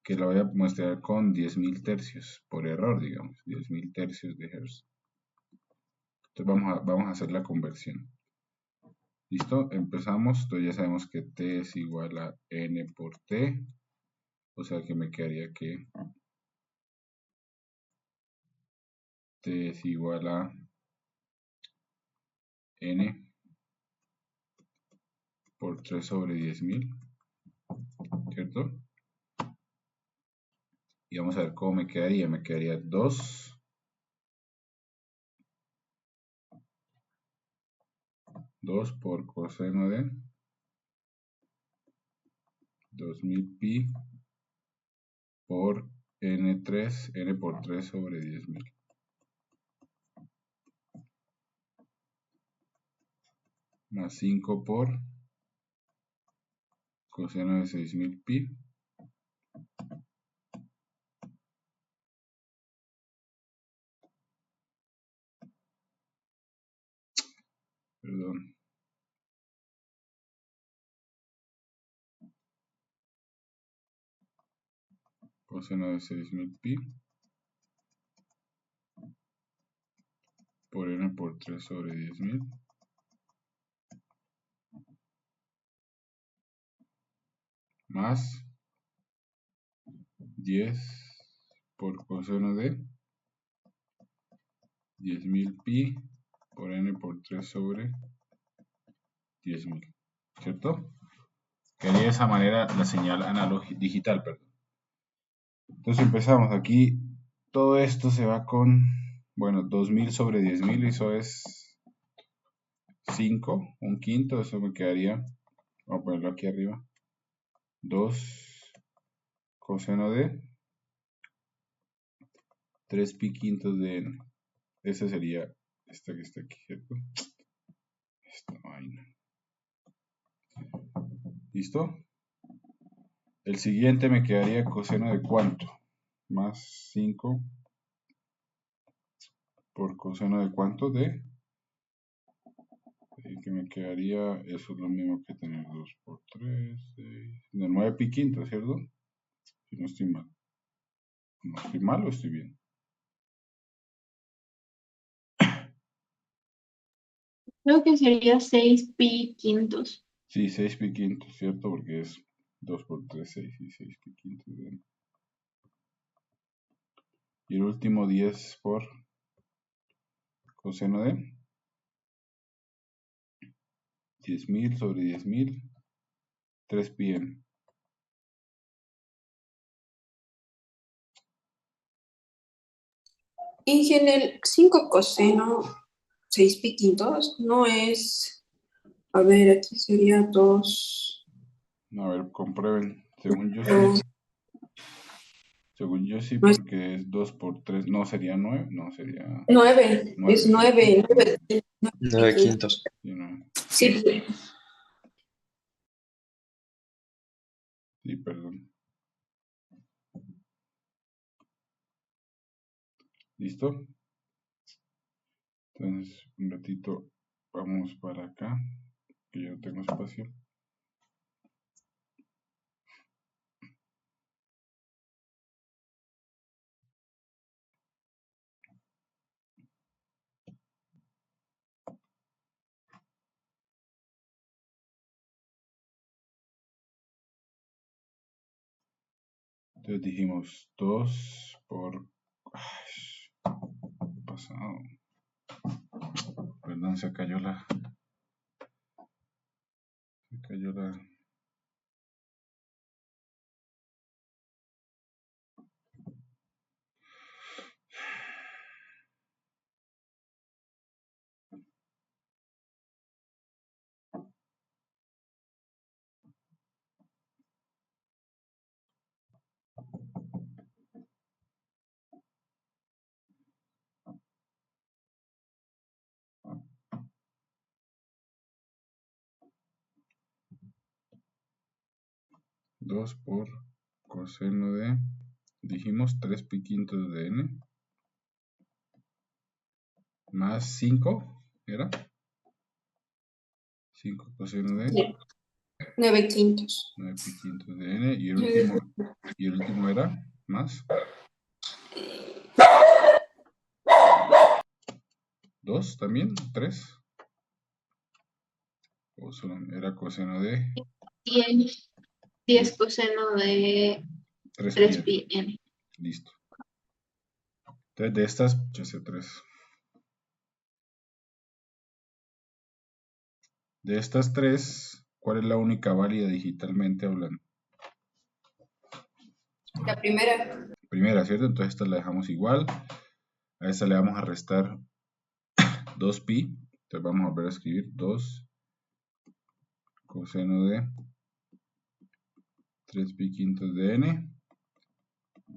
Que la voy a mostrar con 10.000 tercios, por error, digamos, 10.000 tercios de Hz. Entonces vamos a hacer la conversión. ¿Listo? Empezamos. Entonces ya sabemos que T es igual a N por T. O sea que me quedaría que T es igual a N por 3 sobre 10.000. ¿Cierto? Y vamos a ver cómo me quedaría. Me quedaría 2 por coseno de 2000 pi por N3, N por 3 sobre 10.000. Más 5 por coseno de 6000 pi perdón, coseno de 6000 pi por n por 3 sobre 10.000 más 10 por coseno de 10.000 pi por n por 3 sobre 10.000, ¿cierto? Quedaría de esa manera la señal analógica digital, perdón. Entonces empezamos aquí, todo esto se va con, bueno, 2000 sobre 10.000, eso es 5, un quinto, eso me quedaría, voy a ponerlo aquí arriba, 2 coseno de 3 pi quintos de n. Ese sería esta que está aquí, ¿cierto? Esta vaina. ¿Listo? El siguiente me quedaría coseno de cuánto, más 5 por coseno de cuánto de, que me quedaría, eso es lo mismo que tener 2 por 3, 6, de 9 pi quinto, ¿cierto? Si no estoy mal. ¿No estoy mal o estoy bien? Creo que sería 6 pi quintos. Sí, 6 pi quintos, ¿cierto? Porque es 2 por 3, 6 y 6 pi quintos. Y el último 10 por coseno de 10.000 sobre 10.000, 3 pi n. Y en el 5 coseno 6 pi quintos no es, a ver, aquí sería 2. A ver, comprueben. Según yo No, sí. Según yo sí, no es porque es 2 por 3. No, sería 9. No, sería 9, 9, es ¿cierto? 9, 9, 9 quintos. Sí, 9. sí, Sí, perdón. ¿Listo? Entonces, un ratito vamos para acá, que yo no tengo espacio. Entonces dijimos 2 por... Ay, pasado. Perdón, se cayó la... 2 por coseno de... Dijimos 3 pi quintos de n. Más 5, ¿era? 5 coseno de 9 quintos. 9 pi quintos de n. Y el último era más 2 también, 3. O solo era coseno de 10 coseno de 3 3 pi. pi n. Listo. Entonces de estas, ya sé 3. De estas 3, ¿cuál es la única válida digitalmente hablando? La primera. Primera, ¿cierto? Entonces esta la dejamos igual. A esta le vamos a restar 2 pi. Entonces vamos a volver a escribir 2 coseno de 3 pi quintos de n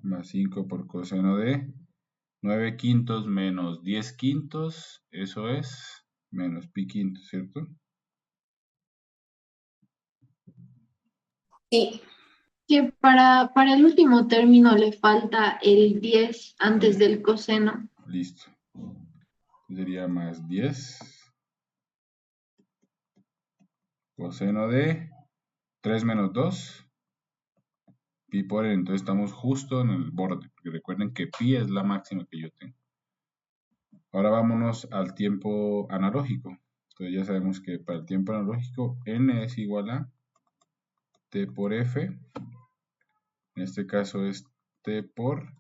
más 5 por coseno de 9 quintos menos 10 quintos. Eso es menos pi quintos, ¿cierto? Sí, que para el último término le falta el 10 antes del coseno. Listo. Sería más 10 coseno de 3 menos 2 pi por n. Entonces estamos justo en el borde. Porque recuerden que pi es la máxima que yo tengo. Ahora vámonos al tiempo analógico. Entonces ya sabemos que para el tiempo analógico n es igual a t por f. En este caso es t por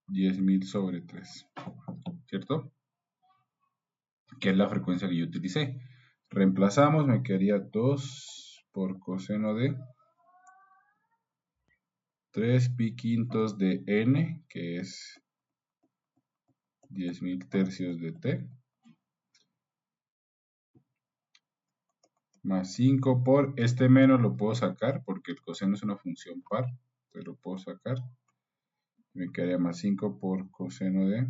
10.000 sobre 3. ¿Cierto? Que es la frecuencia que yo utilicé. Reemplazamos, me quedaría 2 por coseno de 3 pi quintos de n, que es 10.000 tercios de t, más 5 por, este menos lo puedo sacar porque el coseno es una función par, entonces lo puedo sacar. Me quedaría más 5 por coseno de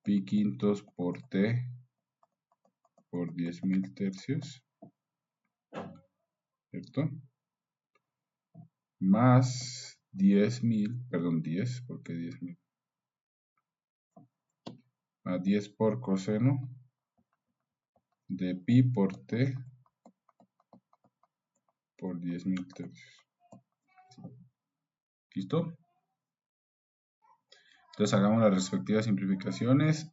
pi quintos por t por 10.000 tercios, ¿cierto? Más 10.000, perdón, 10, porque 10.000, más 10 por coseno de pi por t por 10.000 tercios. ¿Listo? Entonces hagamos las respectivas simplificaciones.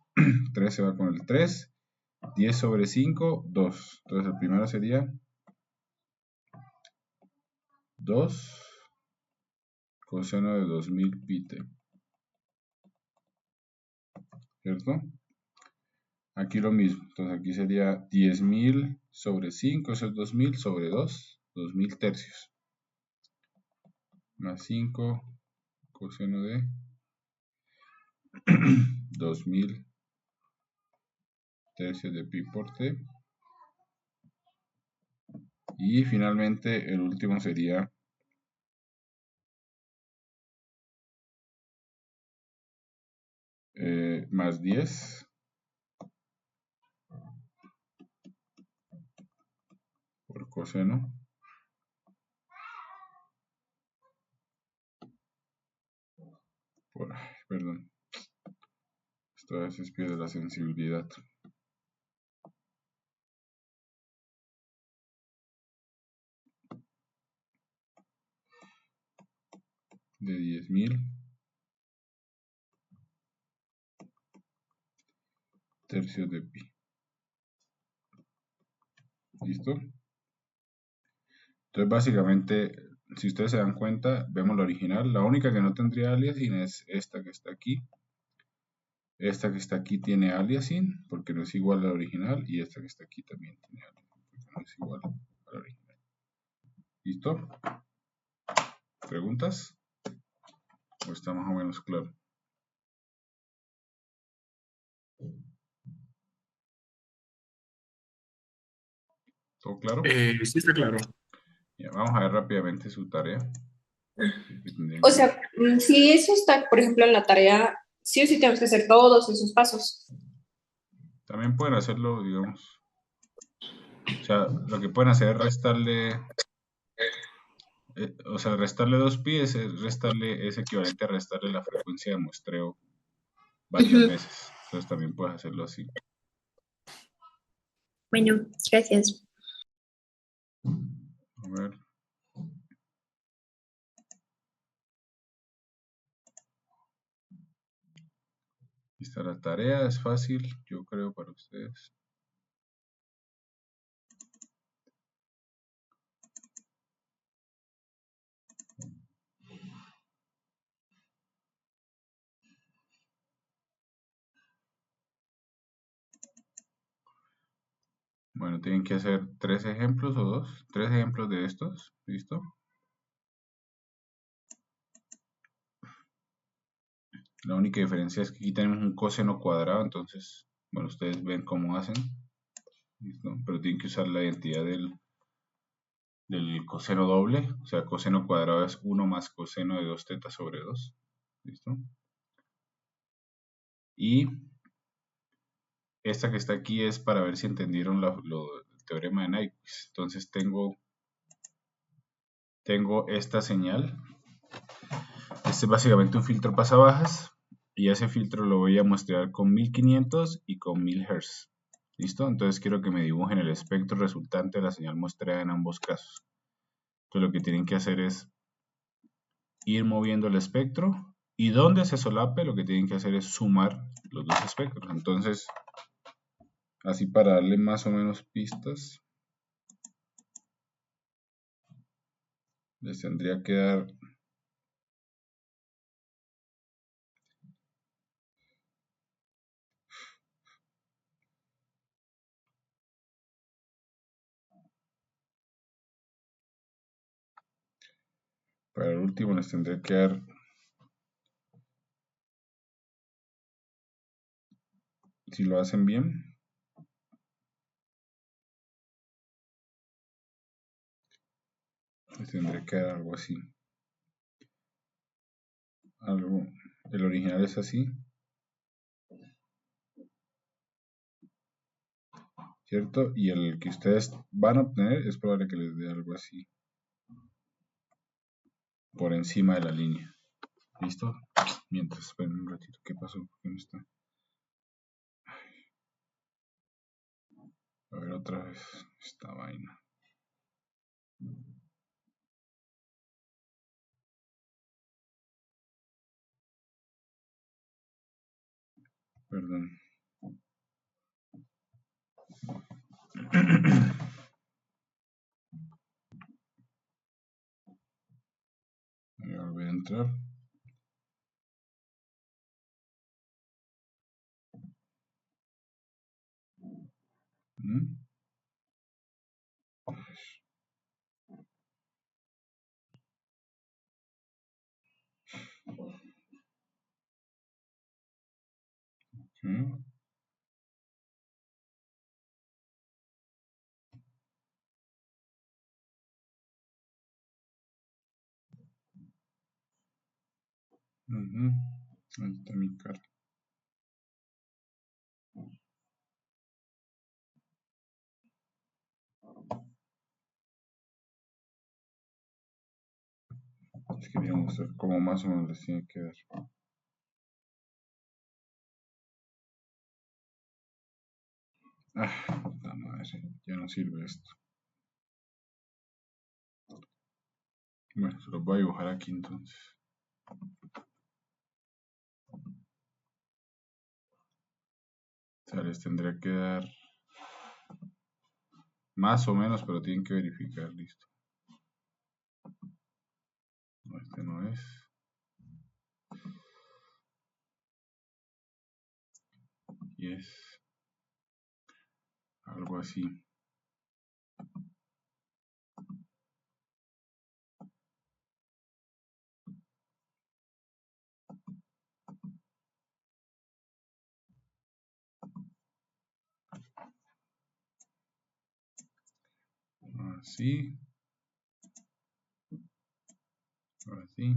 3 se va con el 3. 10 sobre 5, 2. Entonces el primero sería 2 coseno de 2000 pi t. ¿Cierto? Aquí lo mismo. Entonces aquí sería 10.000 sobre 5, eso es 2000 sobre 2, 2000 tercios. Más 5 coseno de 2000 tercios de pi por t. Y finalmente el último sería más 10 por coseno por, perdón, esto a veces pierde la sensibilidad. De 10.000 tercios de pi. ¿Listo? Entonces básicamente, si ustedes se dan cuenta, vemos la original. La única que no tendría aliasing es esta que está aquí. Esta que está aquí tiene aliasing porque no es igual a la original. Y esta que está aquí también tiene aliasing porque no es igual a la original. ¿Listo? ¿Preguntas? ¿O está más o menos claro? ¿Todo claro? Sí, está claro. Ya, vamos a ver rápidamente su tarea. O sea, si eso está, por ejemplo, en la tarea, sí o sí tenemos que hacer todos esos pasos. También pueden hacerlo, digamos. O sea, lo que pueden hacer es restarle. O sea, restarle 2pi es equivalente a restarle la frecuencia de muestreo varias veces. Entonces también puedes hacerlo así. Bueno, gracias. A ver. Aquí está la tarea, es fácil, yo creo, para ustedes. Bueno, tienen que hacer 3 ejemplos o 2. 3 ejemplos de estos. ¿Listo? La única diferencia es que aquí tenemos un coseno cuadrado, entonces, bueno, ustedes ven cómo hacen. ¿Listo? Pero tienen que usar la identidad del coseno doble. O sea, coseno cuadrado es 1 más coseno de 2 teta sobre 2. ¿Listo? Y esta que está aquí es para ver si entendieron el teorema de Nyquist. Entonces tengo tengo esta señal. Este es básicamente un filtro pasabajas y ese filtro lo voy a muestrear con 1500 y con 1000 Hz. ¿Listo? Entonces quiero que me dibujen el espectro resultante de la señal muestreada en ambos casos. Entonces lo que tienen que hacer es ir moviendo el espectro y donde se solape lo que tienen que hacer es sumar los dos espectros. Entonces, así para darle más o menos pistas, les tendría que dar para el último les tendré que dar si lo hacen bien les tendré que dar algo así, el original es así, ¿cierto? Y el que ustedes van a obtener es probable que les dé algo así por encima de la línea. ¿Listo? Mientras, esperen un ratito, ¿qué pasó? ¿Por qué no está? A ver otra vez esta vaina. Perdón. Voy a volver a entrar. Ahí está mi cara. Les quería mostrar cómo más o menos les tiene que dar. Puta madre, ya no sirve esto. Bueno, se los voy a dibujar aquí entonces. O sea, les tendría que dar más o menos, pero tienen que verificar, listo. No, este no es. Y es algo así. Así. Ahora sí.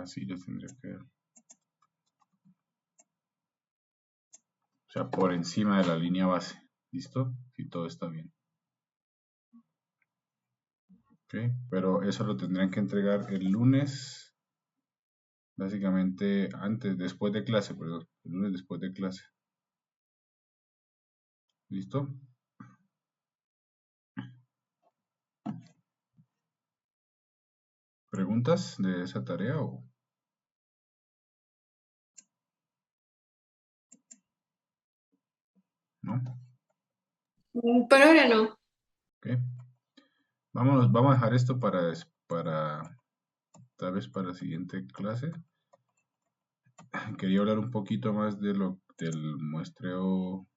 Así les tendría que dar. O sea, por encima de la línea base. ¿Listo? Si todo está bien. Ok, pero eso lo tendrán que entregar el lunes. Básicamente después de clase, perdón. El lunes después de clase. ¿Listo? ¿Preguntas de esa tarea o...? ¿No? Por ahora no. Ok. Vamos a dejar esto para tal vez para la siguiente clase. Quería hablar un poquito más de del muestreo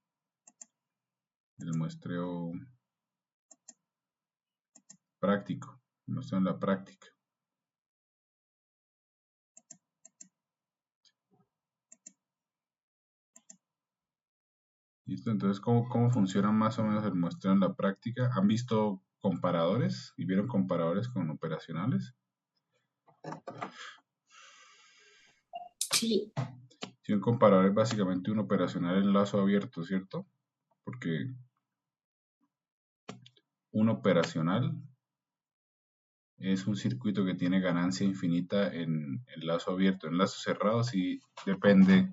práctico, muestreo en la práctica. ¿Listo? Entonces, ¿cómo funciona más o menos el muestreo en la práctica? ¿Han visto comparadores y vieron comparadores con operacionales. Sí. Si un comparador es básicamente un operacional en lazo abierto, ¿cierto? Porque un operacional es un circuito que tiene ganancia infinita en lazo abierto. En lazo cerrado sí depende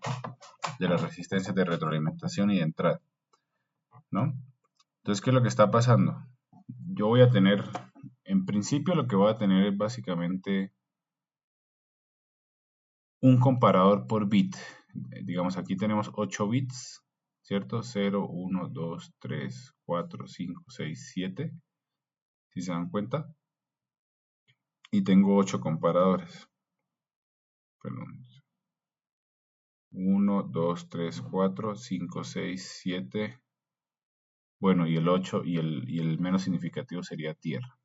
de las resistencias de retroalimentación y de entrada, ¿no? Entonces, ¿qué es lo que está pasando? Yo voy a tener, en principio lo que voy a tener es básicamente un comparador por bit. Digamos, aquí tenemos 8 bits, ¿cierto? 0, 1, 2, 3, 4, 5, 6, 7, si se dan cuenta. Y tengo 8 comparadores. Perdón. 1, 2, 3, 4, 5, 6, 7. Bueno, y el 8 y el menos significativo sería tierra,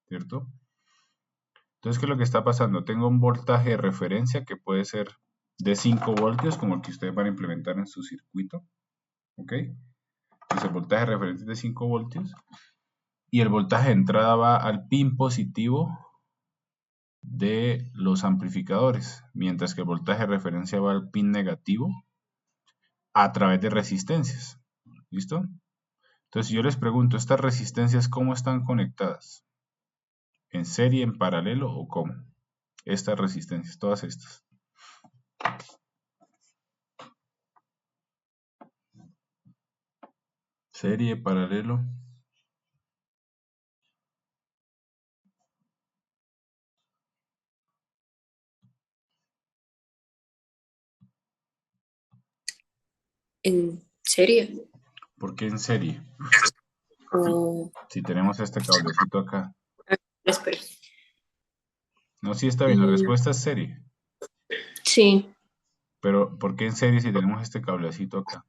¿cierto? Entonces, ¿qué es lo que está pasando? Tengo un voltaje de referencia que puede ser de 5 voltios, como el que ustedes van a implementar en su circuito, ¿ok? Entonces, el voltaje de referencia es de 5 voltios y el voltaje de entrada va al pin positivo de los amplificadores, mientras que el voltaje de referencia va al pin negativo a través de resistencias. ¿Listo? Entonces, yo les pregunto, ¿estas resistencias cómo están conectadas? ¿En serie, en paralelo o cómo? Estas resistencias, todas estas. Serie, paralelo. ¿En serio? ¿Por qué en serie? Oh, Si tenemos este cablecito acá. espera. No, sí está bien, la respuesta es serie. Sí. Pero, ¿por qué en serie si tenemos este cablecito acá?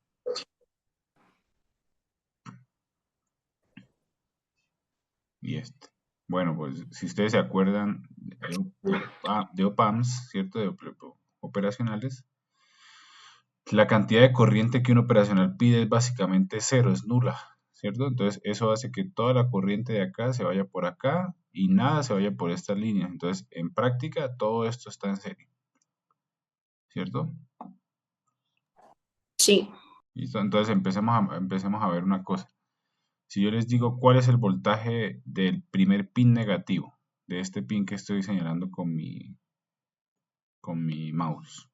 Y este. Bueno, pues si ustedes se acuerdan de OPAMs, ¿cierto? De operacionales, la cantidad de corriente que un operacional pide es básicamente cero, es nula, ¿cierto? Entonces eso hace que toda la corriente de acá se vaya por acá y nada se vaya por esta línea. Entonces, en práctica, todo esto está en serie, ¿cierto? Sí. ¿Listo? Entonces empecemos a ver una cosa. Si yo les digo cuál es el voltaje del primer pin negativo, de este pin que estoy señalando con mi mouse.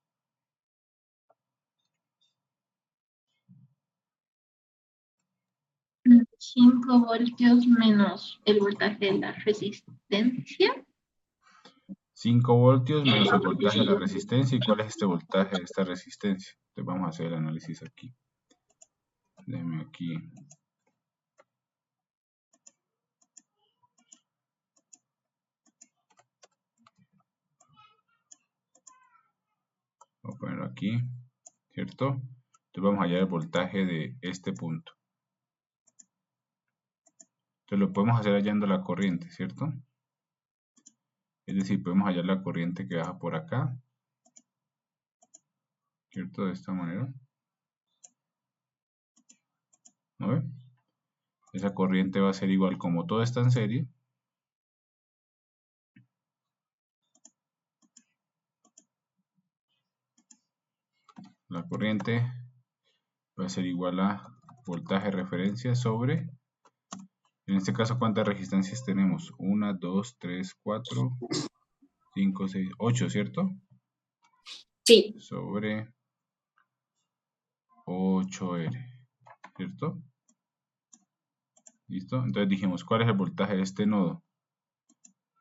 5 voltios menos el voltaje de la resistencia. 5 voltios menos el voltaje de la resistencia. ¿Y cuál es este voltaje de esta resistencia? Entonces vamos a hacer el análisis aquí. Déjeme aquí. Voy a ponerlo aquí, ¿cierto? Entonces vamos a hallar el voltaje de este punto. Entonces lo podemos hacer hallando la corriente, ¿cierto? Es decir, podemos hallar la corriente que baja por acá, ¿cierto? De esta manera. ¿No ve? Esa corriente va a ser igual, como todo está en serie. La corriente va a ser igual a voltaje de referencia sobre, en este caso, ¿cuántas resistencias tenemos? 1, 2, 3, 4, 5, 6, 8, ¿cierto? Sí. Sobre 8R, ¿cierto? ¿Listo? Entonces dijimos, ¿cuál es el voltaje de este nodo?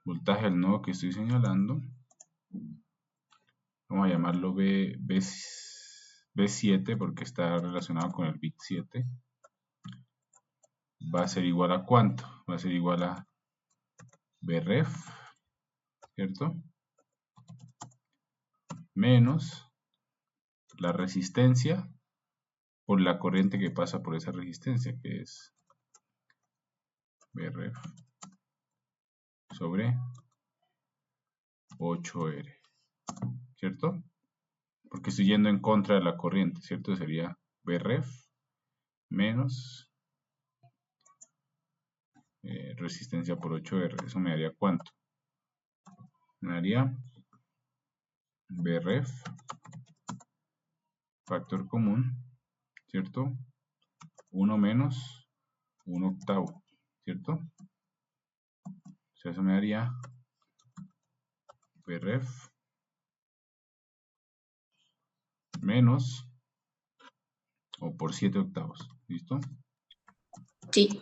Voltaje del nodo que estoy señalando. Vamos a llamarlo B7 porque está relacionado con el bit 7. Va a ser igual a ¿cuánto? Va a ser igual a Bref, ¿cierto? Menos la resistencia por la corriente que pasa por esa resistencia, que es Bref sobre 8R, ¿cierto? Porque estoy yendo en contra de la corriente, ¿cierto? Sería Bref menos resistencia por 8R. Eso me daría ¿cuánto? Me daría Bref, factor común, ¿cierto? 1 menos 1 octavo, ¿cierto? O sea, eso me daría Bref menos o por 7 octavos, ¿listo? Sí.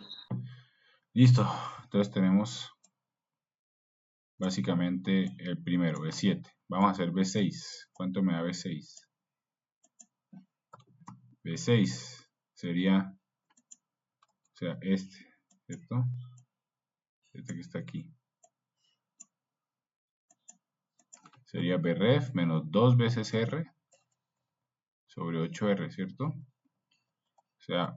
Listo, entonces tenemos básicamente el primero, B7. Vamos a hacer B6. ¿Cuánto me da B6? B6 sería, o sea, este, ¿cierto? Este que está aquí. Sería Bref menos 2 veces R sobre 8R, ¿cierto? O sea,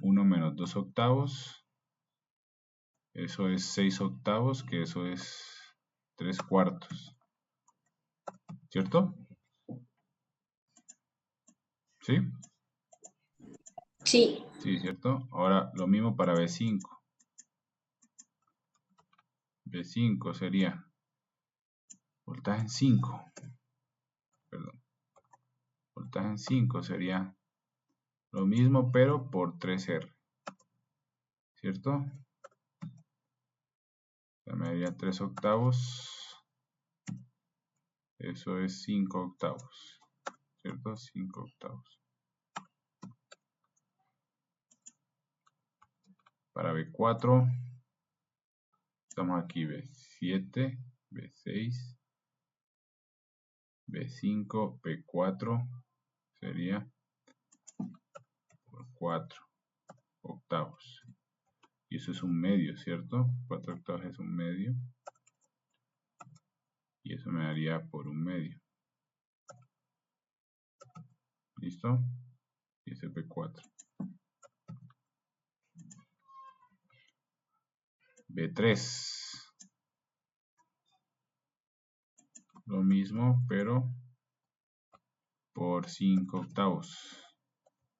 1 menos 2 octavos. Eso es 6 octavos, que eso es 3 cuartos. ¿Cierto? ¿Sí? Sí. Sí, ¿cierto? Ahora lo mismo para B5. B5 sería voltaje en 5. Perdón. Voltaje en 5 sería lo mismo, pero por 3R. ¿Cierto? La medida 3 octavos. Eso es 5 octavos. ¿Cierto? 5 octavos. Para B4. Estamos aquí B7, B6, B5, B4. Sería por 4 octavos. Y eso es un medio, ¿cierto? 4 octavos es un medio. Y eso me daría por un medio. ¿Listo? Y ese es B4. B3. Lo mismo, pero por 5 octavos.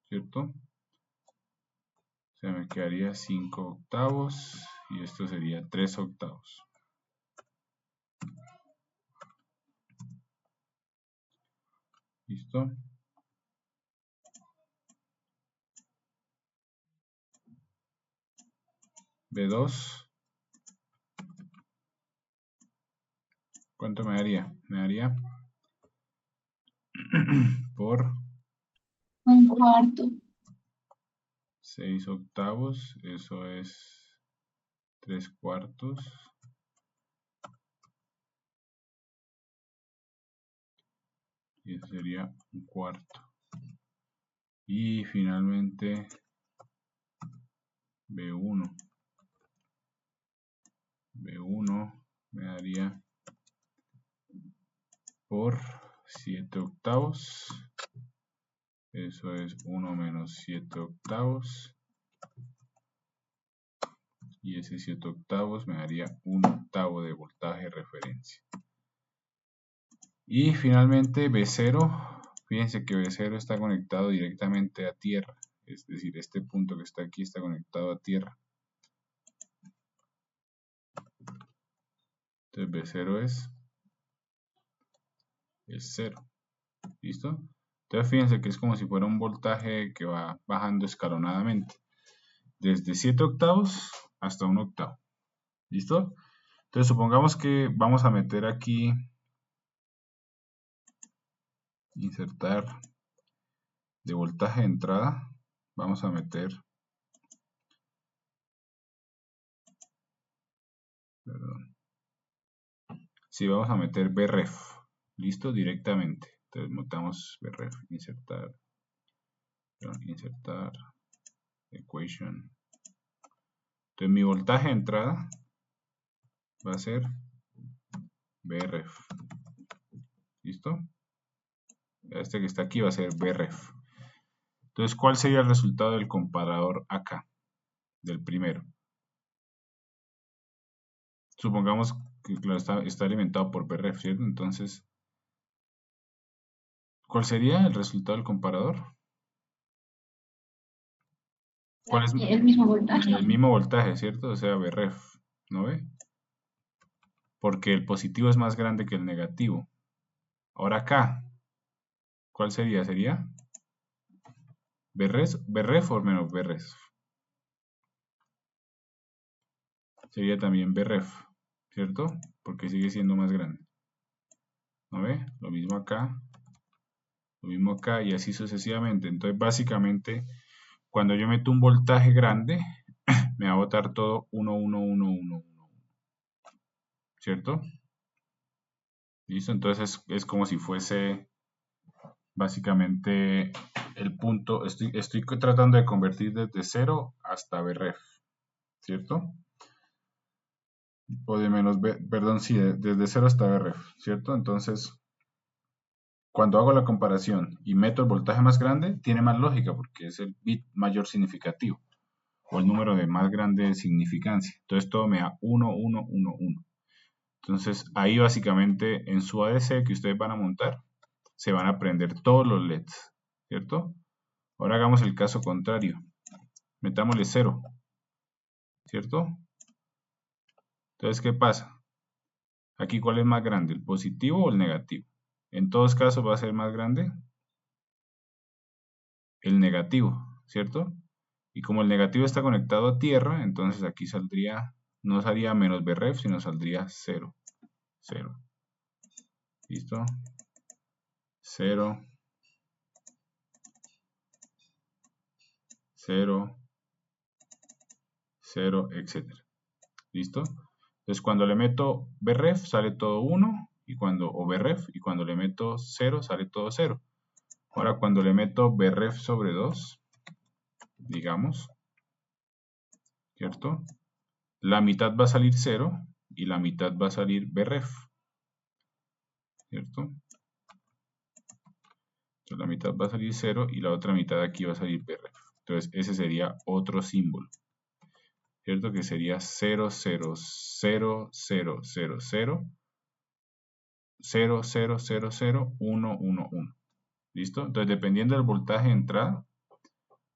¿Cierto? O sea, me quedaría 5 octavos. Y esto sería 3 octavos. ¿Listo? B2. ¿Cuánto me daría? Me daría por Un cuarto. 6 octavos. Eso es 3 cuartos. Y eso sería un cuarto. Y finalmente B1. B1 me daría por 7 octavos. Eso es 1 menos 7 octavos. Y ese 7 octavos me daría 1 octavo de voltaje de referencia. Y finalmente B0. Fíjense que B0 está conectado directamente a tierra. Es decir, este punto que está aquí está conectado a tierra. Entonces B0 es 0. ¿Listo? Entonces fíjense que es como si fuera un voltaje que va bajando escalonadamente. Desde 7 octavos hasta 1 octavo. ¿Listo? Entonces supongamos que vamos a meter aquí, insertar de voltaje de entrada. Vamos a meter, perdón. Sí, vamos a meter Bref. ¿Listo? Directamente. Entonces montamos Bref, insertar, equation. Entonces mi voltaje de entrada va a ser Bref. ¿Listo? Este que está aquí va a ser Bref. Entonces, ¿cuál sería el resultado del comparador acá? Del primero. Supongamos que está alimentado por Bref, ¿cierto? Entonces, ¿cuál sería el resultado del comparador? ¿Cuál es? El mismo voltaje. El mismo voltaje, ¿cierto? O sea, Vref, ¿no ve? Porque el positivo es más grande que el negativo. Ahora acá, ¿cuál sería? ¿Sería Vref o menos Vref? Sería también Vref, ¿cierto? Porque sigue siendo más grande. ¿No ve? Lo mismo acá y así sucesivamente. Entonces, básicamente, cuando yo meto un voltaje grande, me va a botar todo 1, 1, 1, 1, 1. ¿Cierto? ¿Listo? Entonces es como si fuese básicamente el punto. Estoy tratando de convertir desde 0 hasta Vref, ¿cierto? O de menos, perdón, sí, desde 0 hasta Vref, ¿cierto? Entonces, cuando hago la comparación y meto el voltaje más grande, tiene más lógica porque es el bit mayor significativo o el número de más grande significancia. Entonces todo me da 1, 1, 1, 1. Entonces ahí básicamente en su ADC que ustedes van a montar, se van a prender todos los LEDs, ¿cierto? Ahora hagamos el caso contrario. Metámosle 0, ¿cierto? Entonces, ¿qué pasa? Aquí, ¿cuál es más grande? ¿El positivo o el negativo? En todos casos va a ser más grande el negativo, ¿cierto? Y como el negativo está conectado a tierra, entonces aquí saldría, no saldría menos Vref, sino saldría 0. 0. ¿Listo? 0. 0. 0, etc. ¿Listo? Entonces cuando le meto Vref sale todo 1 o Vref, y cuando le meto 0 sale todo 0. Ahora cuando le meto Vref sobre 2, digamos, ¿cierto? La mitad va a salir 0 y la mitad va a salir Vref, ¿cierto? Entonces la mitad va a salir 0 y la otra mitad aquí va a salir Vref. Entonces ese sería otro símbolo, ¿cierto? Que sería 0, 0, 0, 0, 0, 0, 0, 0, 0, 0, 1, 1, 1. ¿Listo? Entonces dependiendo del voltaje de entrada,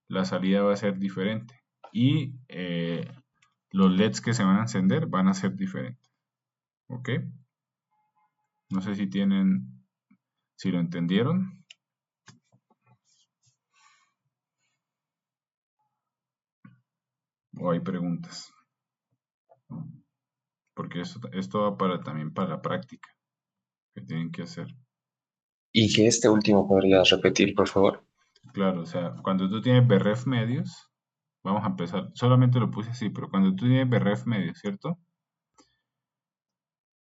la salida va a ser diferente. Y los LEDs que se van a encender van a ser diferentes. ¿Ok? No sé si lo entendieron. O hay preguntas. Porque esto va también para la práctica que tienen que hacer. ¿Y que este último podrías repetir, por favor? Claro, o sea, cuando tú tienes Vref medios, vamos a empezar, solamente lo puse así, pero cuando tú tienes Vref medios, ¿cierto?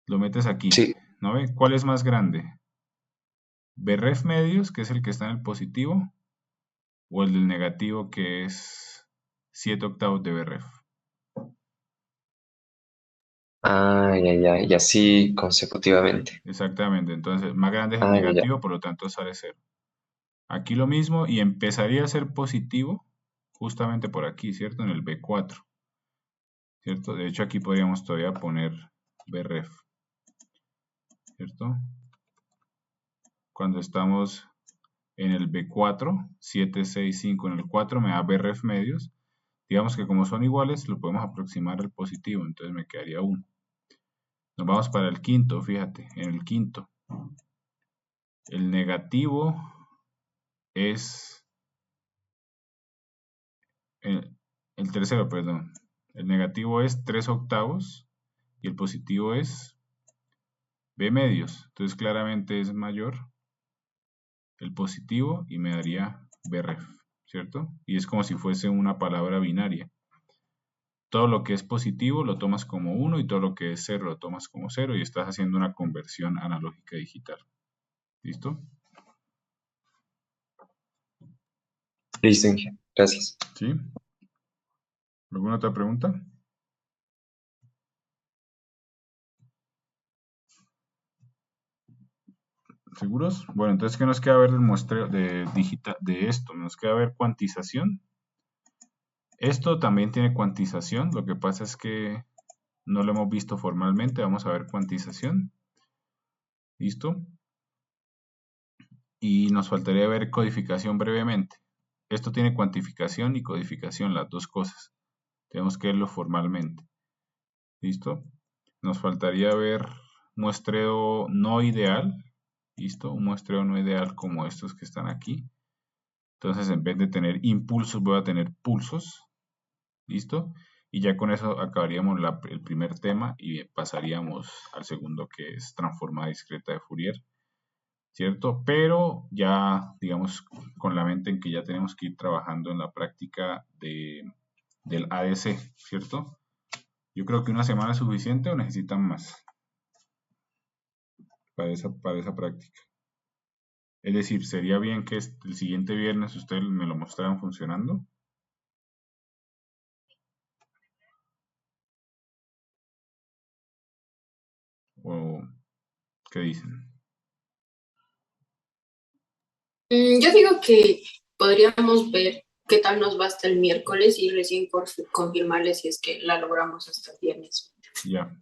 Lo metes aquí, Sí. ¿no ve? ¿Cuál es más grande? ¿Vref medios, que es el que está en el positivo, o el del negativo, que es 7 octavos de Vref? Ya, y así consecutivamente. Exactamente, entonces más grande es el Ya. negativo, por lo tanto sale 0. Aquí lo mismo y empezaría a ser positivo justamente por aquí, ¿cierto? En el B4, ¿cierto? De hecho aquí podríamos todavía poner Vref, ¿cierto? Cuando estamos en el B4, 7, 6, 5 en el 4 me da Vref medios. Digamos que como son iguales, lo podemos aproximar al positivo, entonces me quedaría 1. Nos vamos para el quinto, fíjate, en el quinto. El negativo es... El tercero, perdón. El negativo es 3 octavos y el positivo es B medios. Entonces claramente es mayor el positivo y me daría Vref, ¿cierto? Y es como si fuese una palabra binaria. Todo lo que es positivo lo tomas como 1 y todo lo que es 0 lo tomas como 0 y estás haciendo una conversión analógica digital. ¿Listo? Listo, Inge. Gracias. ¿Sí? ¿Alguna otra pregunta? ¿Seguros? Bueno, entonces, ¿qué nos queda ver del muestreo de esto? Nos queda ver cuantización. Esto también tiene cuantización, lo que pasa es que no lo hemos visto formalmente. Vamos a ver cuantización. ¿Listo? Y nos faltaría ver codificación brevemente. esto tiene cuantificación y codificación, las dos cosas. Tenemos que verlo formalmente. ¿Listo? Nos faltaría ver muestreo no ideal. ¿Listo? Un muestreo no ideal como estos que están aquí. Entonces, en vez de tener impulsos, voy a tener pulsos. ¿Listo? Y ya con eso acabaríamos el primer tema y pasaríamos al segundo, que es transformada discreta de Fourier. ¿Cierto? Pero ya, digamos, con la mente en que ya tenemos que ir trabajando en la práctica del ADC, ¿cierto? Yo creo que una semana es suficiente o necesitan más para esa práctica. Es decir, sería bien que el siguiente viernes ustedes me lo mostraran funcionando. ¿O qué dicen? Yo digo que podríamos ver qué tal nos va hasta el miércoles y recién confirmarles si es que la logramos hasta el viernes. Ya.